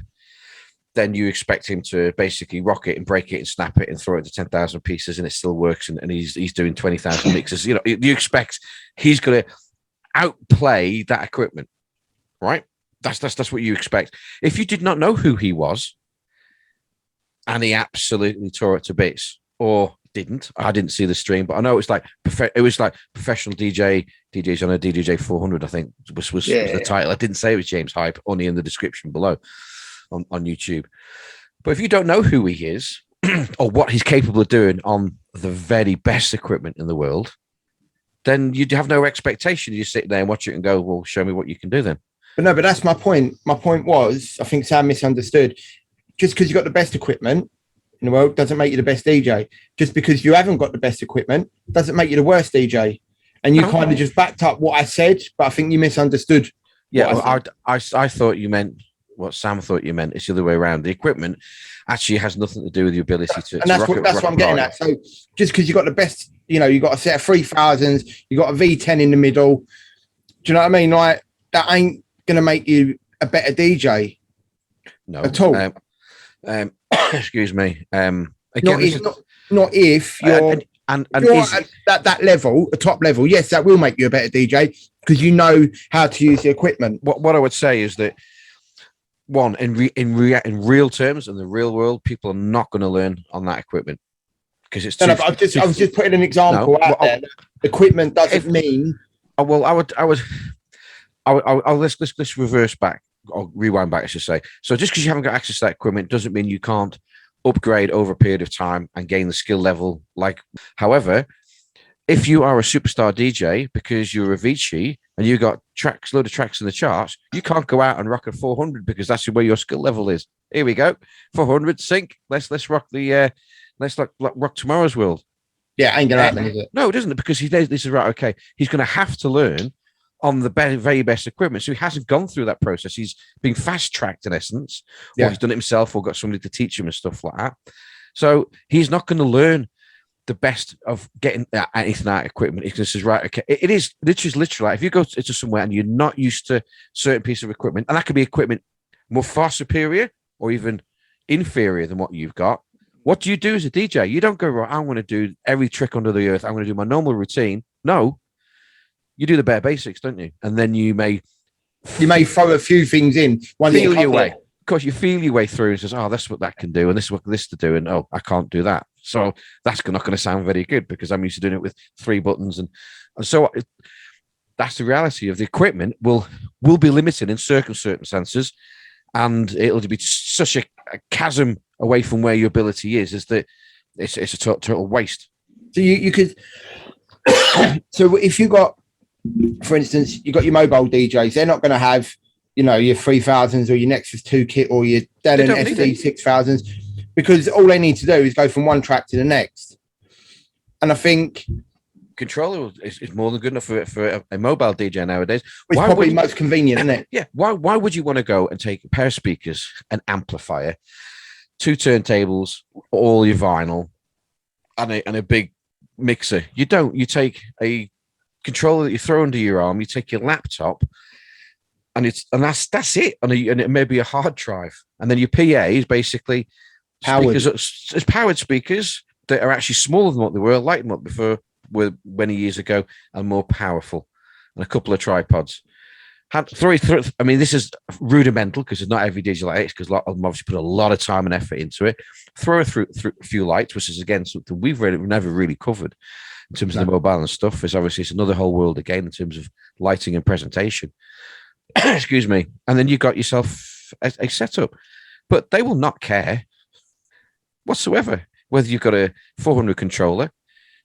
then you expect him to basically rock it and break it and snap it and throw it to 10,000 pieces and it still works and he's doing 20,000 mixes. You know, you expect he's going to outplay that equipment, right? That's what you expect. If you did not know who he was, and he absolutely tore it to bits, or didn't, I didn't see the stream, but I know it's like professional DJs on a DDJ 400. I think was the title. I didn't say it was James Hype, only in the description below on YouTube. But if you don't know who he is or what he's capable of doing on the very best equipment in the world, then you'd have no expectation. You sit there and watch it and go, well, show me what you can do then. But that's my point. My point was, I think Sam misunderstood. Just because you've got the best equipment in the world doesn't make you the best DJ. Just because you haven't got the best equipment doesn't make you the worst DJ. And you kind of just backed up what I said, but I think you misunderstood. Yeah, I thought you meant what Sam thought you meant. It's the other way around. The equipment actually has nothing to do with your ability to. And that's what I'm getting at. So just because you got the best, you got a set of 3000s, you got a V10 in the middle. Do you know what I mean? Like that ain't gonna make you a better DJ. No, at all. Excuse me. Again, not if you're at that level, the top level. Yes, that will make you a better DJ because you know how to use the equipment. What I would say is that one in real terms, in the real world, people are not going to learn on that equipment because it's. I was just putting an example out there. Equipment doesn't mean. Well, let's reverse back. Or rewind back, I should say. So just because you haven't got access to that equipment doesn't mean you can't upgrade over a period of time and gain the skill level. However, if you are a superstar DJ because you're Avicii and you got load of tracks in the charts, you can't go out and rock a 400 because that's where your skill level is. Here we go, 400 sync. Let's rock the rock tomorrow's world. Yeah, ain't gonna happen, is it? No, it doesn't, because he knows this is right. Okay, he's going to have to learn on the very best equipment. So he hasn't gone through that process. He's been fast-tracked in essence, or he's done it himself or got somebody to teach him and stuff like that. So he's not going to learn the best of getting anything out of equipment. He says, right, okay. It is literally like if you go to somewhere and you're not used to certain piece of equipment, and that could be equipment more far superior or even inferior than what you've got. What do you do as a DJ? You don't go, right, I'm going to do every trick under the earth. I'm going to do my normal routine. No. You do the bare basics, don't you? And then you may throw a few things in. Feel your way. Of course, you feel your way through and says, "Oh, that's what that can do, and this is what this to do," and "Oh, I can't do that." So that's not going to sound very good because I'm used to doing it with 3 buttons, and so that's the reality of the equipment. Will be limited in certain circumstances, and it'll be such a chasm away from where your ability is that it's a total waste. So you could. So if you got, for instance, you got your mobile DJs, they're not going to have, your 3000s or your Nexus 2 kit or your Denon SD 6000s, because all they need to do is go from one track to the next. And I think controller is more than good enough for a mobile DJ nowadays. It's probably most convenient, isn't it? Yeah. Why would you want to go and take a pair of speakers, an amplifier, 2 turntables, all your vinyl, and a big mixer? You don't. You take a controller that you throw under your arm. You take your laptop, and that's it. And it may be a hard drive, and then your PA is basically Powered. It's powered speakers that are actually smaller than what they were, like what before were many years ago, and more powerful, and a couple of tripods. I mean, this is rudimental because it's not every digital like it, because a lot of them obviously put a lot of time and effort into it. Throw through a few lights, which is again something we've never really covered in terms of the mobile and stuff. It's another whole world again in terms of lighting and presentation. Excuse me. And then you got yourself a setup, but they will not care whatsoever whether you've got a 400 controller,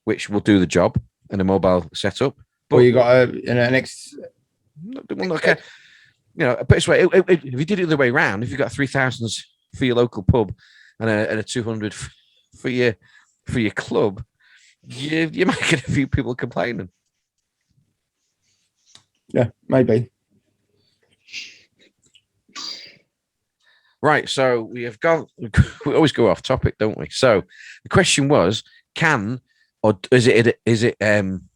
which will do the job, and a mobile setup, or you got an X. Well, okay. But it's way. If you did it the way around, if you got 3,000s for your local pub and a 200 for your club, you might get a few people complaining. Yeah, maybe. Right. So we have gone. We always go off topic, don't we? So the question was: is it I'm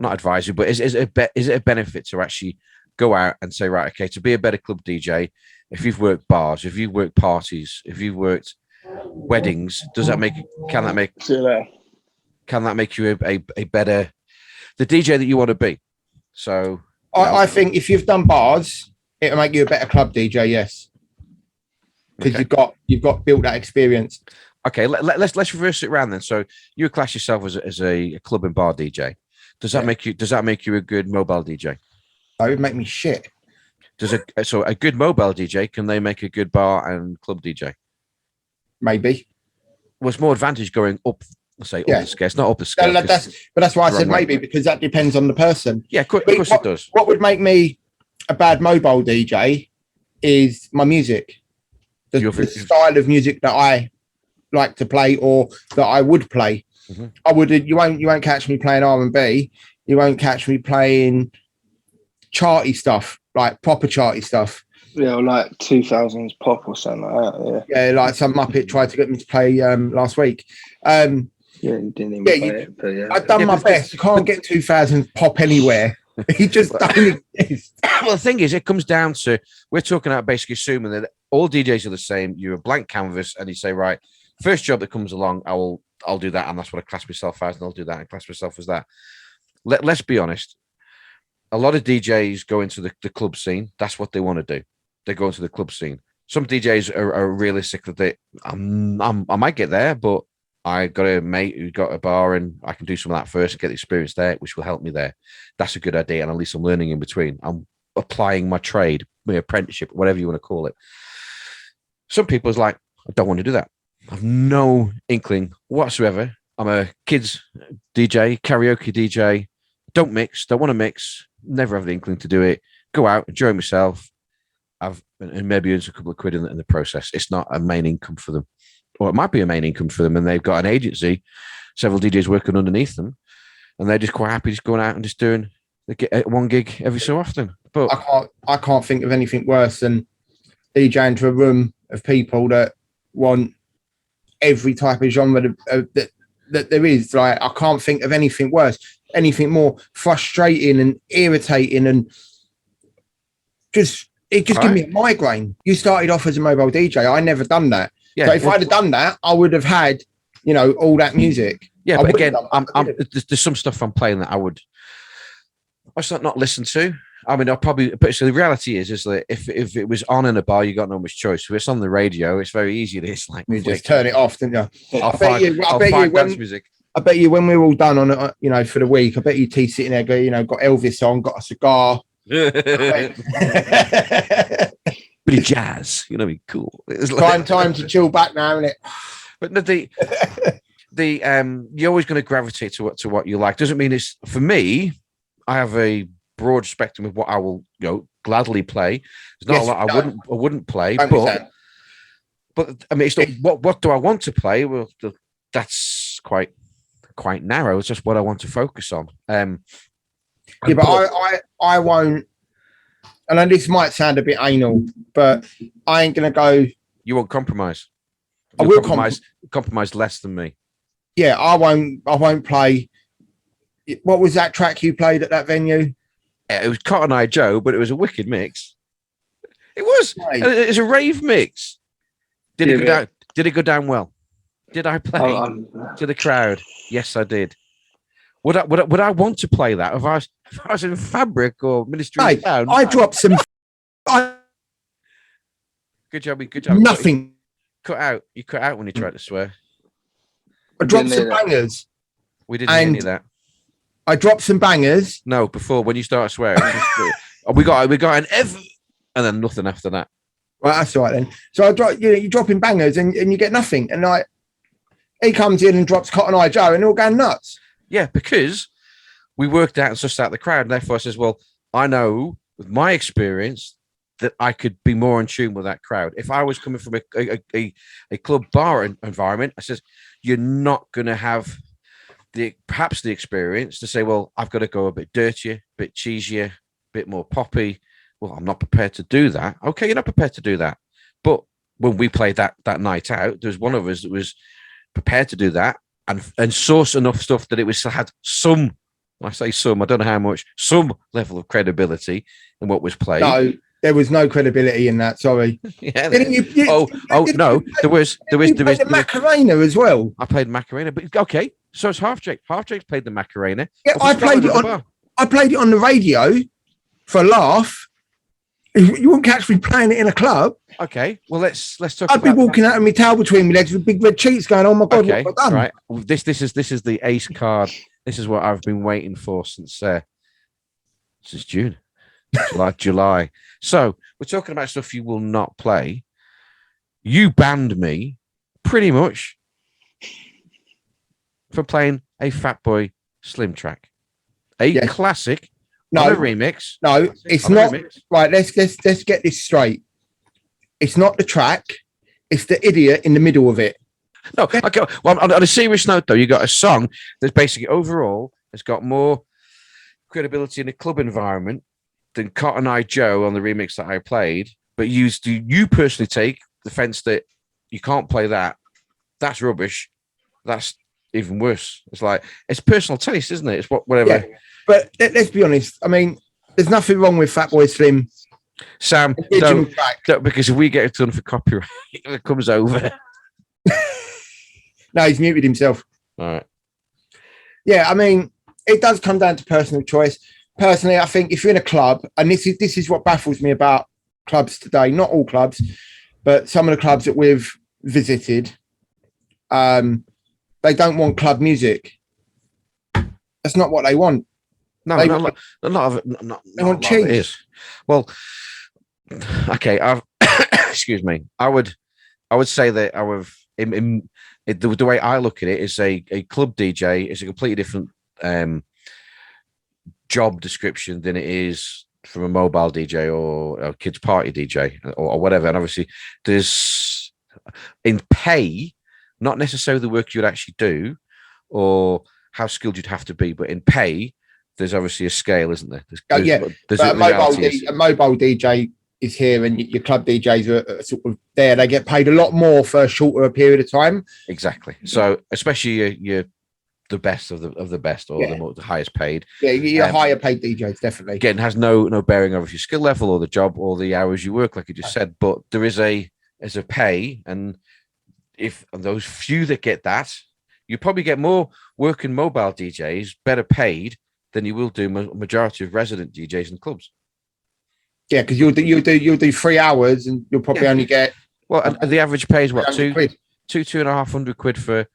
not advising, but is it a benefit to actually go out and say, right, okay, to be a better club DJ, if you've worked bars, if you've worked parties, if you've worked weddings, can that make you a better the DJ that you want to be? So I think if you've done bars, it'll make you a better club DJ, yes. Because you've got built that experience. Okay, let's reverse it around then. So you class yourself as a club and bar DJ. Does that make you a good mobile DJ? That would make me shit. So a good mobile DJ, can they make a good bar and club DJ? Maybe. What's more advantage going up? Let's say up the scale. It's not up the scale. That's why I said maybe, because that depends on the person. Yeah, of course it does. What would make me a bad mobile DJ is my music, the style of music that I like to play or that I would play. Mm-hmm. You won't catch me playing R&B. You won't catch me playing charty stuff, like proper charty stuff. Yeah, or like 2000s pop or something like that. Yeah, like some Muppet tried to get me to play last week. Yeah, you didn't even play it. But yeah. I've done my best. You can't get 2000s pop anywhere. He just don't exist. Well, the thing is, it comes down to, we're talking about basically assuming that all DJs are the same. You're a blank canvas, and you say, right, first job that comes along, I'll do that, and that's what I class myself as, and I'll do that and class myself as that. Let's be honest. A lot of DJs go into the club scene. That's what they want to do. They go into the club scene. Some DJs are realistic that I might get there, but I got a mate who got a bar, and I can do some of that first and get the experience there, which will help me there. That's a good idea, and at least I'm learning in between. I'm applying my trade, my apprenticeship, whatever you want to call it. Some people's like, I don't want to do that. I have no inkling whatsoever. I'm a kids DJ, karaoke DJ. Don't want to mix. Never have the inkling to do it. Go out, enjoy myself. And maybe earn a couple of quid in the process. It's not a main income for them. Or it might be a main income for them, and they've got an agency, several DJs working underneath them, and they're just quite happy just going out and just doing one gig every so often. But I can't think of anything worse than DJing to a room of people that want every type of genre that there is. Like, I can't think of anything worse, anything more frustrating and irritating, and it just gives me a migraine. You started off as a mobile DJ. I never done that. Yeah, so if I'd have done that, I would have had, all that music. Yeah, but again, there's some stuff I'm playing that I would not listen to. I mean, I'll probably. But so the reality is that if it was on in a bar, you got no much choice. If it's on the radio, it's very easy. It's like you just turn it off, didn't you? I bet you when we're all done on for the week, I bet you T sitting there, got Elvis on, got a cigar. Bit of jazz, be cool. It's time to chill back now, isn't it? But you're always going to gravitate to what you like. Doesn't mean it's for me. I have a broad spectrum of what I will gladly play. There's not a lot I wouldn't play, but I mean, it's not what do I want to play? Well, that's quite narrow. It's just what I want to focus on. But I won't. And then this might sound a bit anal, but I ain't gonna go. You won't compromise. I will compromise less than me. Yeah, I won't play. What was that track you played at that venue? Yeah, it was Cotton Eye Joe, but it was a wicked mix. It was. Right. It was a rave mix. Did Yeah, it go down? Did it go down well? Did I play Oh, to the crowd? Yes, I did. Would I want to play that if I was in Fabric or Ministry Mate, of Sound? I dropped some. Good job. Good job. Nothing. Cut out. You cut out when you tried to swear. I dropped Didn't some hear that. bangers. We didn't hear And- any of that. I dropped some bangers. No, before when you start swearing, we got an F, and then nothing after that. Right, that's all right then. So I drop, you're dropping bangers and you get nothing. And like, he comes in and drops Cotton Eye Joe, and they're all going nuts. Yeah, because we worked out and sussed out the crowd, and therefore I says, well, I know with my experience that I could be more in tune with that crowd. If I was coming from a club bar environment, I says, you're not going to have perhaps the experience to say, well, I've got to go a bit dirtier, a bit cheesier, a bit more poppy. Well, I'm not prepared to do that. Okay, you're not prepared to do that. But when we played that night out, there was one of us that was prepared to do that and source enough stuff that it was had some, I say some, I don't know how much, some level of credibility in what was played. No, there was no credibility in that. Sorry. Yeah. Didn't you? No, there was the Macarena as well. I played Macarena, but okay. So it's Half Jake. Half Jake's played the Macarena. Yeah, Up in I played Scotland it at the on. bar. I played it on the radio for a laugh. You wouldn't catch me playing it in a club. Okay, well let's talk. I'd be about walking out with my towel between my legs with big red cheeks, going, "Oh my god, Okay, what have I done?" right. Well, this is the ace card. This is what I've been waiting for since June, July. So we're talking about stuff you will not play. You banned me pretty much for playing a Fatboy Slim track, a Yes. classic, No, not a remix. no, it's Not a not. remix. Right, let's get this straight. It's not the track. It's the idiot in the middle of it. No, okay. Well, on a serious note, though, you got a song that's basically overall has got more credibility in a club environment than Cotton Eye Joe on the remix that I played. But you personally take the fence that you can't play that? That's rubbish. That's even worse. It's like it's personal taste, isn't it? It's whatever. Yeah, but let's be honest. I mean, there's nothing wrong with Fatboy Slim. Sam, Original track. don't, because if we get it done for copyright, it comes over. No, he's muted himself. All right. Yeah, I mean, it does come down to personal choice. Personally, I think if you're in a club, and this is what baffles me about clubs today, not all clubs, but some of the clubs that we've visited, they don't want club music. That's not what they want. No, They not want- a lot of it. Not they a want lot of it cheese. is. Well, okay. Excuse me. I would say that the way I look at it is a club DJ is a completely different job description than it is from a mobile DJ or a kids party DJ or whatever. And obviously, there's in pay, not necessarily the work you'd actually do or how skilled you'd have to be, but in pay, there's obviously a scale, isn't there? Yeah, there's But realities. a mobile DJ is here, and your club DJs are sort of there. They get paid a lot more for a shorter period of time. Exactly. So especially you're the best of the best or Yeah. the highest paid. Yeah, your Um, higher paid DJs definitely. Again, has no bearing over your skill level or the job or the hours you work, like you just said. But there is a pay, and if those few that get that, you probably get more working mobile DJs better paid than you will do majority of resident DJs in clubs. Yeah, because you'll do 3 hours, and you'll probably Yeah. only get Well, and the average pay is what 300 quid. two and a half hundred quid for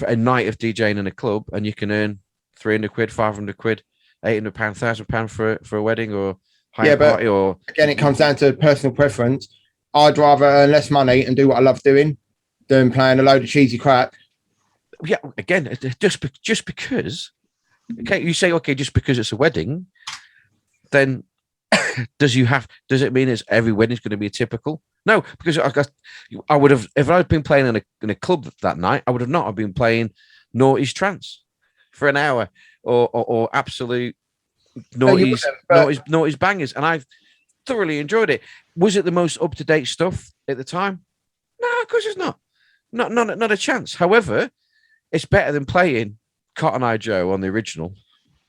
a night of DJing in a club, and you can earn 300 quid, 500 quid, £800, £1,000 for a wedding or high Yeah, but- party or Again, it comes down to personal preference. I'd rather earn less money and do what I love doing than playing a load of cheesy crap. yeah. Again, just because. Okay, you say okay, just because it's a wedding, then does it mean it's every wedding's going to be typical? No, because I would have if I'd been playing in a club that night, I would have not have been playing Naughty's Trance for an hour or absolute Naughty's Naughty's Bangers, and I've thoroughly enjoyed it. Was it the most up to date stuff at the time? No, of course it's not. Not a chance. However, it's better than playing Cotton Eye Joe on the original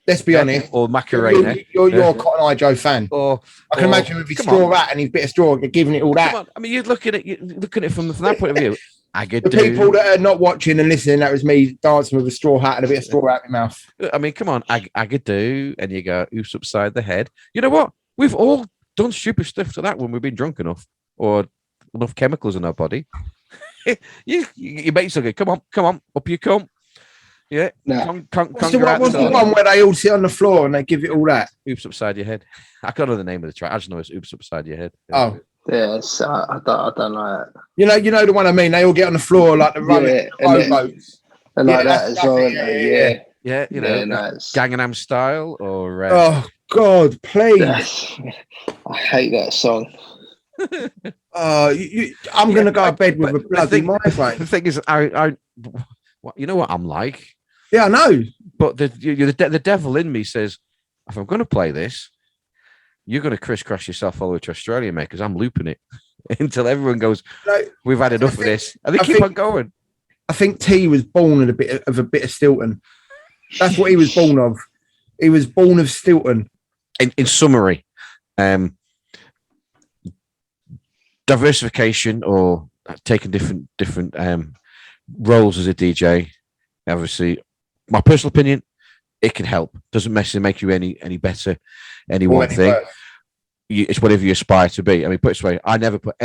let's be honest. Or Macarena. You're a Cotton Eye Joe fan. Or I can imagine with his straw hat and his bit of straw, giving it all that. I mean, you're looking at it from that point of view. The people that are not watching and listening, that was me dancing with a straw hat and a bit of straw out my mouth. I mean, come on, Agadoo, and you go, oops, upside the head. You know what? We've all done stupid stuff to that when we've been drunk enough or enough chemicals in our body. you make something. Come on, up you come. Yeah. No. What's the one where they all sit on the floor and they give it all that? Oops upside your head. I can't know the name of the track. I just know it's oops upside your head. Oh. Yes, I don't know that. You know the one I mean. They all get on the floor like the rowboats. And like that as well. Yeah, you know, Gangnam Style or. Oh God, please! I hate that song. I'm gonna go to bed with a bloody migraine. The thing is, you know what I'm like. Yeah, I know. But the devil in me says, if I'm going to play this, you're going to crisscross yourself all the way to Australia, mate, because I'm looping it until everyone goes, we've had enough of this. And they keep on going. I think T was born of a bit of Stilton. That's what he was born of. He was born of Stilton. In summary, diversification or taking different roles as a DJ, obviously, my personal opinion, it can help. Doesn't necessarily make you any better, any one thing. It's whatever you aspire to be. I mean, put it this way, I never put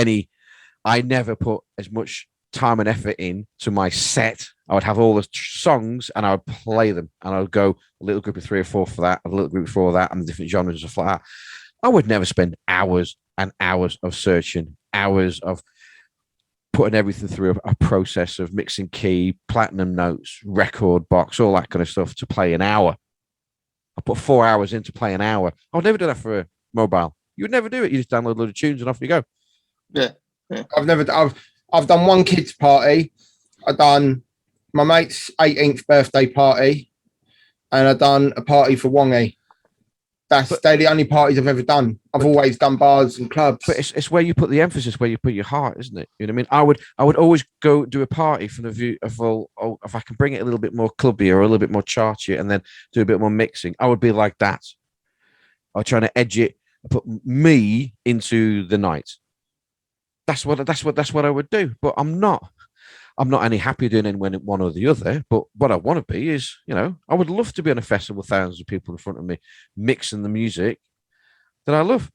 as much time and effort in to my set. I would have all the songs and I would play them, and I would go a little group of 3 or 4 for that, a little group of 4 for that, and different genres and stuff like that. I would never spend hours and hours of searching, hours of putting everything through a process of mixing key, platinum notes, record box, all that kind of stuff to play an hour. I put 4 hours in to play an hour. I would never do that for a mobile. You would never do it. You just download a load of tunes and off you go. Yeah. I've done one kids party. I've done my mate's 18th birthday party, and I've done a party for Wongy. They're the only parties I've ever done. I've always done bars and clubs. But it's where you put the emphasis, where you put your heart, isn't it? You know what I mean? I would always go do a party from the view of, if I can bring it a little bit more clubby or a little bit more charty and then do a bit more mixing, I would be like that. I was trying to edge it, put me into the night. That's what I would do. But I'm not any happier doing one or the other. But what I want to be is, I would love to be on a festival with thousands of people in front of me, mixing the music that I love.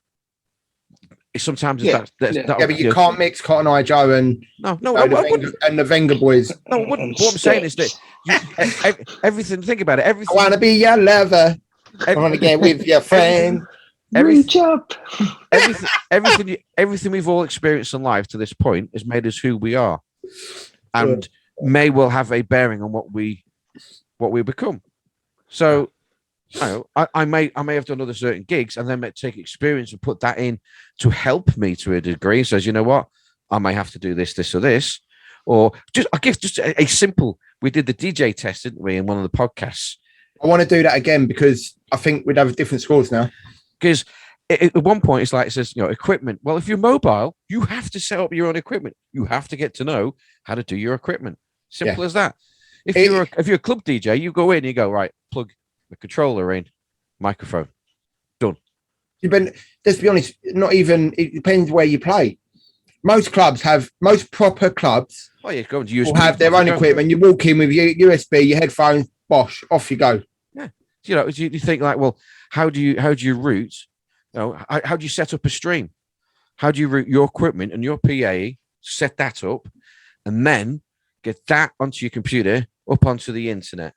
Sometimes but you can't mix Cotton Eye Joe and the Venga Boys. No, I wouldn't. What I'm saying is that everything. Think about it. Everything. I want to be your lover. I want to get with your friend. Reach up. Everything we've all experienced in life to this point has made us who we are, and may well have a bearing on what we become. So, I may have done other certain gigs and then take experience and put that in to help me to a degree. Says, you know what, I may have to do this, or this, or I guess just a simple. We did the DJ test, didn't we, in one of the podcasts? I want to do that again because I think we'd have different scores now. Because at one point it's like it says, equipment. Well, if you're mobile, you have to set up your own equipment. You have to get to know how to do your equipment. Simple as that. If you're a club DJ, you go in, you go, right, plug the controller in, microphone, done. But let's be honest, not even. It depends where you play. Most proper clubs. Oh yeah, go to USB. Will have their own equipment. You walk in with your USB, your headphones, bosh, off you go. Yeah, you think like, well, how do you route? How do you set up a stream? How do you route your equipment and your PA? Set that up, and then get that onto your computer, up onto the internet.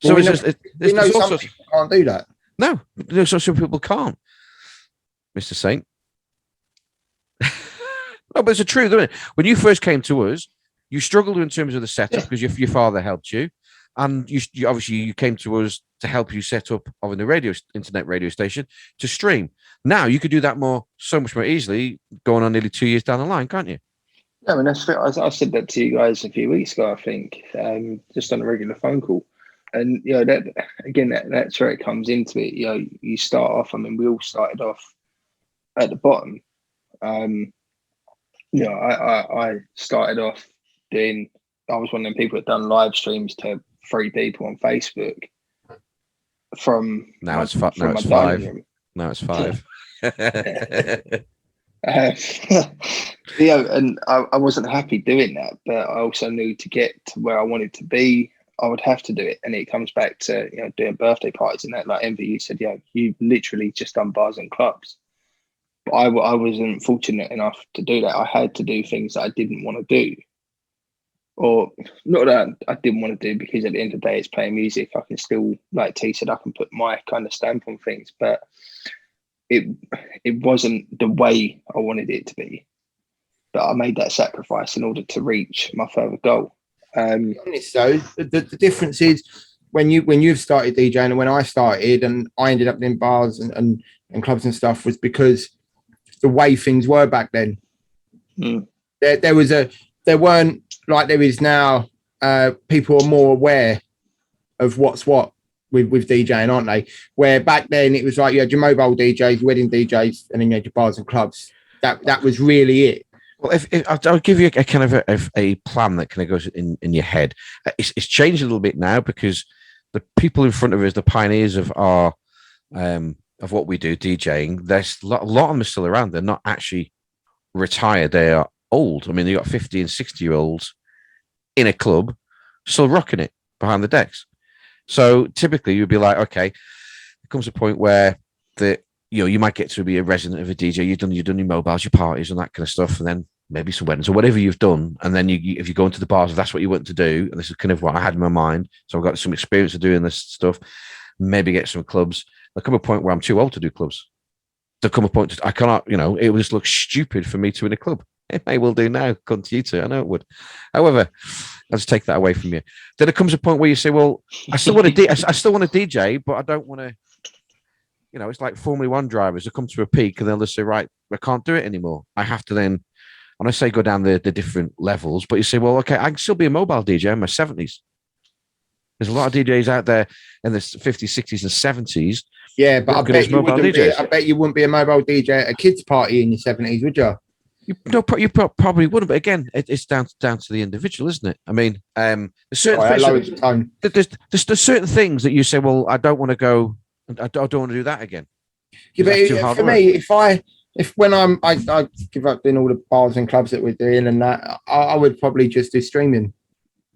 So some people can't do that. No, some people can't, Mr. Saint. No, but it's true, isn't it? When you first came to us, you struggled in terms of the setup because your father helped you. And you obviously you came to us to help you set up on the internet radio station to stream. Now you could do that so much more easily, going on nearly 2 years down the line, can't you? I mean, I said that to you guys a few weeks ago, I think, just on a regular phone call. And that's where it comes into it. You start off. I mean, we all started off at the bottom. I started off I was one of them people that done live streams to 3 people on Facebook. from Now my, it's five. from Now my it's dining five. room. Now it's five. And I wasn't happy doing that, but I also knew to get to where I wanted to be, I would have to do it. And it comes back to, doing birthday parties and that. Like Envy, you said, you literally just done bars and clubs. But I wasn't fortunate enough to do that. I had to do things that I didn't want to do. Or not that I didn't want to do, because at the end of the day, it's playing music. I can still, like T said, I can put my kind of stamp on things, but it wasn't the way I wanted it to be. But I made that sacrifice in order to reach my further goal. Honest though, the difference is when you've started DJing and when I started and I ended up in bars and clubs and stuff, was because the way things were back then. There weren't like there is now. People are more aware of what's what with DJing, aren't they? Where back then it was like you had your mobile DJs, wedding DJs, and then you had your bars and clubs. That was really it. Well, if I'll give you a kind of a plan that kind of goes in your head. It's changed a little bit now because the people in front of us, the pioneers of our of what we do, DJing, there's a lot of them are still around. They're not actually retired. They are old. I mean, they got 50 and 60-year-olds in a club still rocking it behind the decks. So typically you'd be like, okay, there comes a point where you might get to be a resident of a DJ. You've done your mobiles, your parties and that kind of stuff. And then maybe some weddings or whatever you've done. And then if you go into the bars, if that's what you want to do, and this is kind of what I had in my mind. So I've got some experience of doing this stuff, maybe get some clubs. There'll come a point where I'm too old to do clubs. There'll come a point I cannot, it would just look stupid for me to in a club. It may well do now, come to you two. I know it would. However, I'll just take that away from you. Then it comes a point where you say, well, I still want to DJ, but I don't want to, it's like Formula One drivers. They come to a peak and they'll just say, right, I can't do it anymore. I have to then, and I say go down the different levels, but you say, well, okay, I can still be a mobile DJ in my 70s. There's a lot of DJs out there in the 50s, 60s, and 70s. Yeah, but I bet you wouldn't be a mobile DJ at a kids' party in your 70s, would you? You probably wouldn't, but again, it's down to the individual, isn't it? I mean, there's certain there's certain things that you say, well, I don't want to go, I don't want to do that again. Yeah, but for me, if when I give up doing all the bars and clubs that we're doing and that, I would probably just do streaming.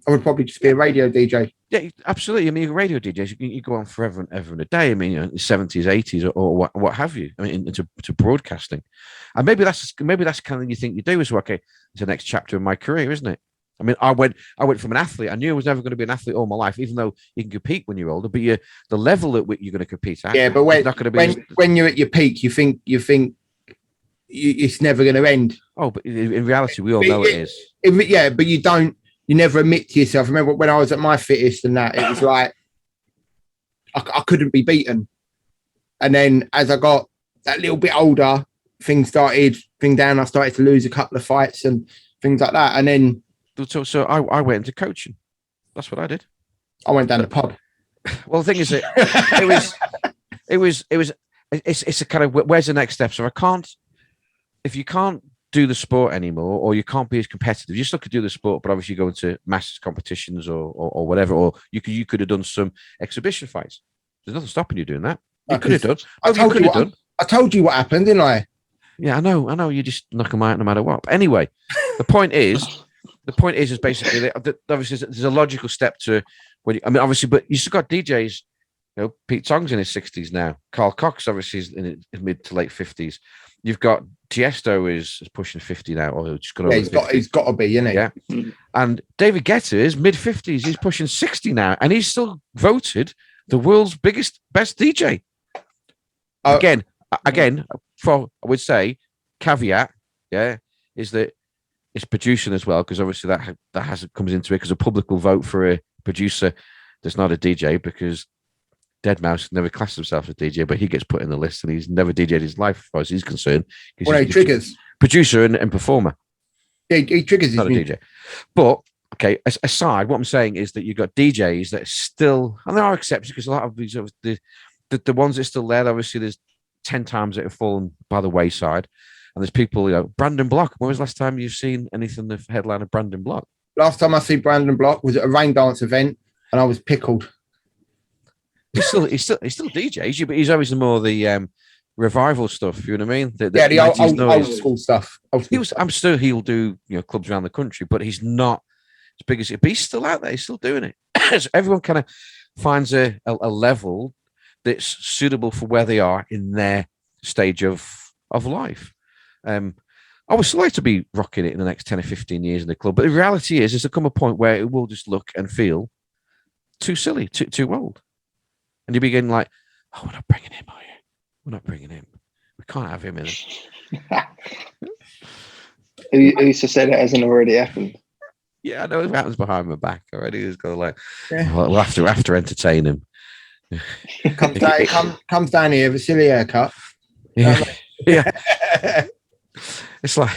I would probably just be a radio DJ. Yeah, absolutely. I mean, radio DJs, you go on forever and ever and a day. I mean, the 70s, 80s, or what have you. I mean, into broadcasting, and maybe that's kind of you think you do as well. Okay, it's the next chapter of my career, isn't it? I mean, I went from an athlete. I knew I was never going to be an athlete all my life, even though you can compete when you're older. But the level at which you're going to compete at, yeah. But when you're at your peak, you think it's never going to end. Oh, but in reality, we all know it is. Yeah, but you don't. You never admit to yourself. I remember when I was at my fittest and that, it was like I couldn't be beaten. And then as I got that little bit older, things started down. I started to lose a couple of fights and things like that. And then so I went into coaching. That's what I did. I went down the pub. Well, the thing is, it's a kind of where's the next step? So if you can't do the sport anymore, or you can't be as competitive, you still could do the sport, but obviously you go into masters competitions or whatever, or you could have done some exhibition fights. There's nothing stopping you doing that. You could have done. I told you what happened, didn't I? Yeah, I know. You just knock them out no matter what. But anyway, the point is basically that obviously there's a logical step to when obviously, but you still got DJs. Pete Tong's in his 60s now. Carl Cox obviously is in his mid to late 50s. You've got Tiesto is pushing 50 now, or just got he's got to be, isn't he? Yeah. And David Guetta is mid 50s. He's pushing 60 now, and he's still voted the world's best DJ. Again, for I would say caveat, is that it's producing as well, because obviously that comes into it, because the public will vote for a producer that's not a DJ, because Deadmau5 never classed himself as DJ, but he gets put in the list, and he's never DJ'd his life, as far as he's concerned. Well, he triggers. Producer and performer. Yeah, he triggers his not a DJ. But, okay, aside, what I'm saying is that you've got DJs that are still, and there are exceptions, because a lot of these, the ones that are still there, obviously there's 10 times that have fallen by the wayside. And there's people, Brandon Block. When was the last time you've seen anything the headline of Brandon Block? Last time I see Brandon Block was at a rain dance event, and I was pickled. He's still DJs, but he's obviously more the revival stuff. You know what I mean? The The 90s old noise. school stuff. I'm sure he'll do clubs around the country, but he's not as big as it. But he's still out there. He's still doing it. So everyone kind of finds a level that's suitable for where they are in their stage of life. I would still like to be rocking it in the next 10 or 15 years in the club, but the reality is there come a point where it will just look and feel too silly, too old, and you begin like, oh, we're not bringing him, are you? We're not bringing him. We can't have him in it. Who's to say that hasn't already happened? Yeah, I know it happens behind my back already. He's got like, Yeah. we'll have to entertain him. Comes down here with a silly haircut. Yeah, yeah. It's like,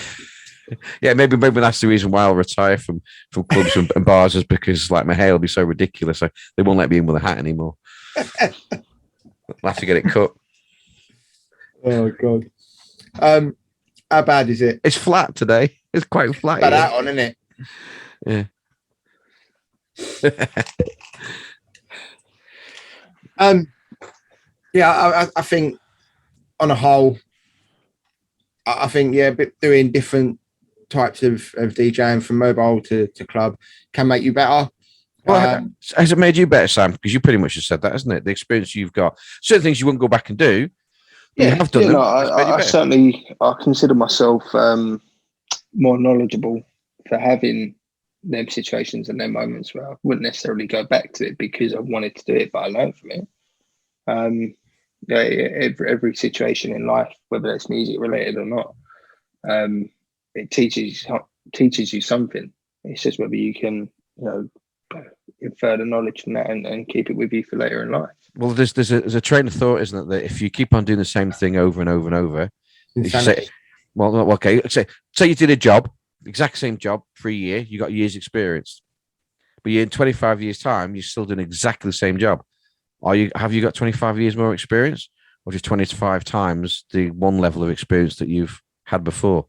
yeah, maybe that's the reason why I'll retire from clubs and bars, is because like my hair will be so ridiculous, so they won't let me in with a hat anymore. I'll have to get it cut. Oh God. How bad is it? It's flat today. It's quite flat. Got that on, isn't it? Yeah. Yeah, I think on a whole, I think, but doing different types of DJing from mobile to club can make you better. Well, has it made you better, Sam? Because you pretty much just said that, isn't it? The experience you've got, certain things you wouldn't go back and do. You have done them. I certainly consider myself more knowledgeable for having them situations and them moments where I wouldn't necessarily go back to it because I wanted to do it, but I learned from it. Every situation in life, whether it's music related or not, it teaches you something. It's just whether you can, infer the knowledge from that and keep it with you for later in life. Well, there's a train of thought, isn't it, that if you keep on doing the same thing over and over and over, say you did a job, exact same job for a year, you got a year's experience, but you're in 25 years' time, you're still doing exactly the same job. Have you got 25 years more experience, or just 25 times the one level of experience that you've had before?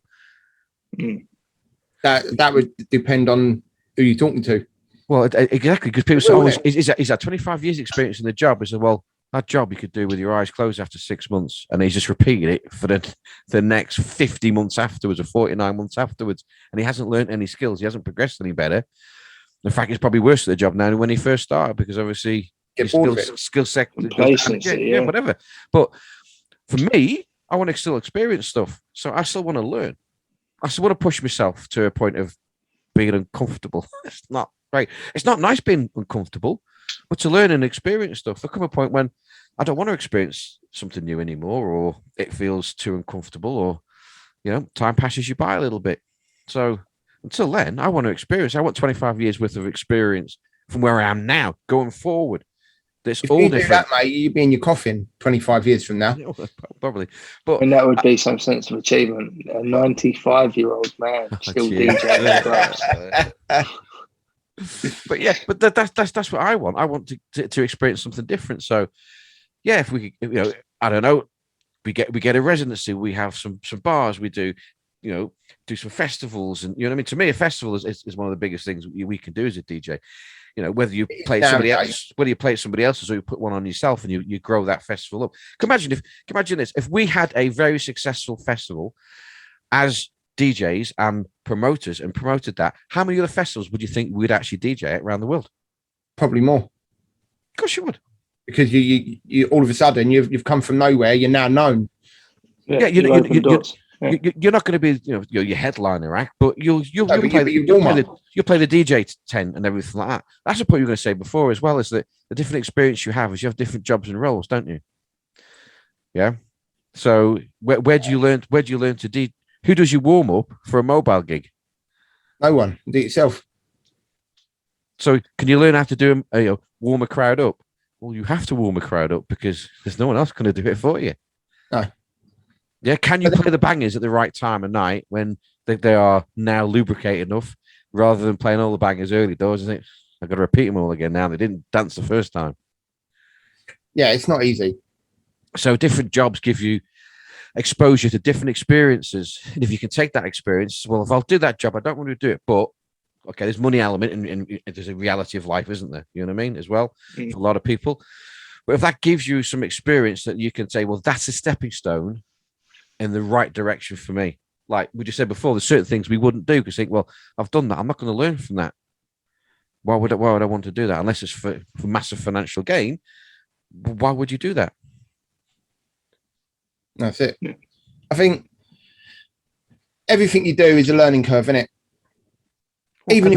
That would depend on who you're talking to. Well, exactly, because people say, "Oh, is that 25 years experience in the job?" I said, "Well, that job you could do with your eyes closed after 6 months," and he's just repeated it for the next 50 months afterwards, or 49 months afterwards, and he hasn't learned any skills. He hasn't progressed any better. In fact, he's probably worse at the job now than when he first started, because obviously his skill set, whatever. But for me, I want to still experience stuff, so I still want to learn. I still want to push myself to a point of being uncomfortable. It's not right. It's not nice being uncomfortable, but to learn and experience stuff. There come a point when I don't want to experience something new anymore, or it feels too uncomfortable, or time passes you by a little bit. So until then, I want to experience. I want 25 years worth of experience from where I am now going forward. That's if all you different. do that, mate, you'd be in your coffin 25 years from now. Probably. But that would be some sense of achievement. A 95-year-old man still DJing. But that's what I want. I want to experience something different. So yeah, if we I don't know, we get a residency, we have some bars, we do do some festivals, and what I mean. To me, a festival is one of the biggest things we can do as a DJ. Whether you play somebody else, whether you play somebody else's, or you put one on yourself, and you grow that festival up. Imagine this: if we had a very successful festival as DJs and promoters, and promoted that, how many other festivals would you think we'd actually DJ at around the world? Probably more. Of course you would, because you all of a sudden you've come from nowhere. You're now known. Yeah, you're not going to be your headliner act, but you'll play the DJ tent and everything like that. That's the point you were going to say before as well, is that the different experience you have is you have different jobs and roles, don't you? Yeah. So where do you learn to DJ? Who does you warm up for a mobile gig? No one. Do it yourself. So can you learn how to do warm a crowd up? Well, you have to warm a crowd up because there's no one else going to do it for you. No. Yeah, can you play the bangers at the right time of night when they are now lubricated enough, rather than playing all the bangers early doors, isn't it? I've got to repeat them all again now. They didn't dance the first time. Yeah, it's not easy. So different jobs give you exposure to different experiences. And if you can take that experience, well, if I'll do that job, I don't want to do it, but okay, there's money element and there's a reality of life, isn't there? You know what I mean? As well, for a lot of people. But if that gives you some experience that you can say, well, that's a stepping stone in the right direction for me. Like we just said before, there's certain things we wouldn't do because think, well, I've done that. I'm not going to learn from that. Why would I want to do that? Unless it's for massive financial gain. Why would you do that? That's it. I think everything you do is a learning curve, isn't it? Even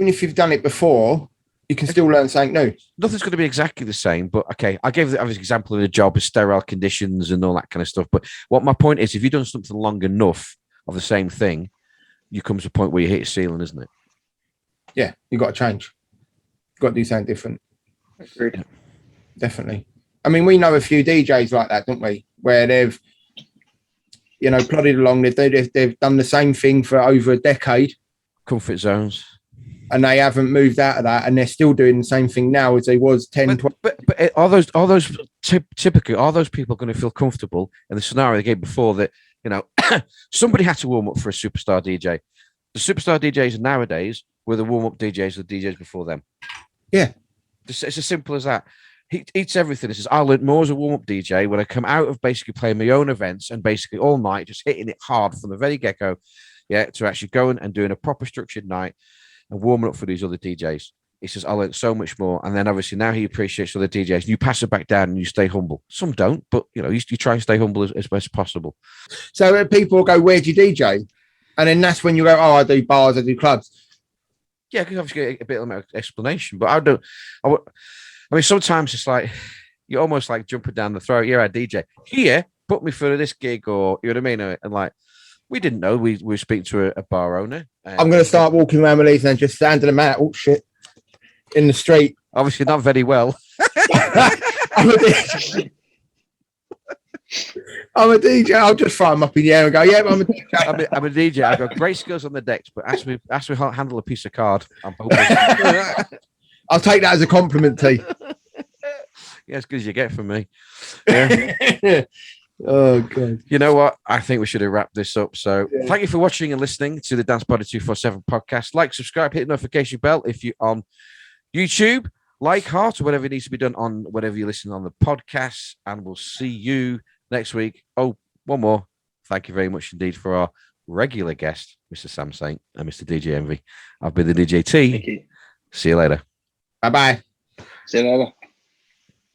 if you've done it before, you can still learn something new. Nothing's going to be exactly the same, but okay, I gave the example of the job of sterile conditions and all that kind of stuff. But what my point is, if you've done something long enough of the same thing, you come to a point where you hit a ceiling, isn't it? Yeah, you've got to change. You've got to do something different. Agreed. Yeah, definitely. I mean, we know a few DJs like that, don't we? Where they've, plodded along. They've done the same thing for over a decade. Comfort zones. And they haven't moved out of that, and they're still doing the same thing now as they was 10, 12. But are those typically, are those people going to feel comfortable in the scenario they gave before that, somebody had to warm up for a superstar DJ. The superstar DJs nowadays were the warm-up DJs of the DJs before them. Yeah. It's as simple as that. He eats everything. He says, I learned more as a warm-up DJ when I come out of basically playing my own events and basically all night just hitting it hard from the very get-go, to actually going and doing a proper structured night and warming up for these other DJs. He says, I learned so much more. And then obviously now he appreciates other DJs. And you pass it back down and you stay humble. Some don't, but you try and stay humble as best as possible. So people go, where do you DJ? And then that's when you go, I do bars, I do clubs. Yeah, because obviously a bit of an explanation, but I mean, sometimes it's like you're almost like jumping down the throat. Yeah, I DJ here, put me for this gig, or you know what I mean? And like, we didn't know. We were speaking to a bar owner. I'm going to start walking around with these and just standing them out. Oh shit! In the street. Obviously, not very well. I'm a DJ. I'll just throw them up in the air and go, yeah, I'm a DJ. I'm a DJ. I've got great skills on the decks, but ask me how to handle a piece of card. I'm hopeless. I'll take that as a compliment, T. Yeah, as good as you get from me. Yeah. Oh, God. You know what? I think we should have wrapped this up. So thank you for watching and listening to the Dance Party 247 podcast. Like, subscribe, hit the notification bell if you're on YouTube. Like, heart, or whatever needs to be done on whatever you listen on the podcast. And we'll see you next week. Oh, one more. Thank you very much indeed for our regular guest, Mr. Sam Saint and Mr. DJ Envy. I've been the DJ T. Thank you. See you later. Bye-bye. See you later.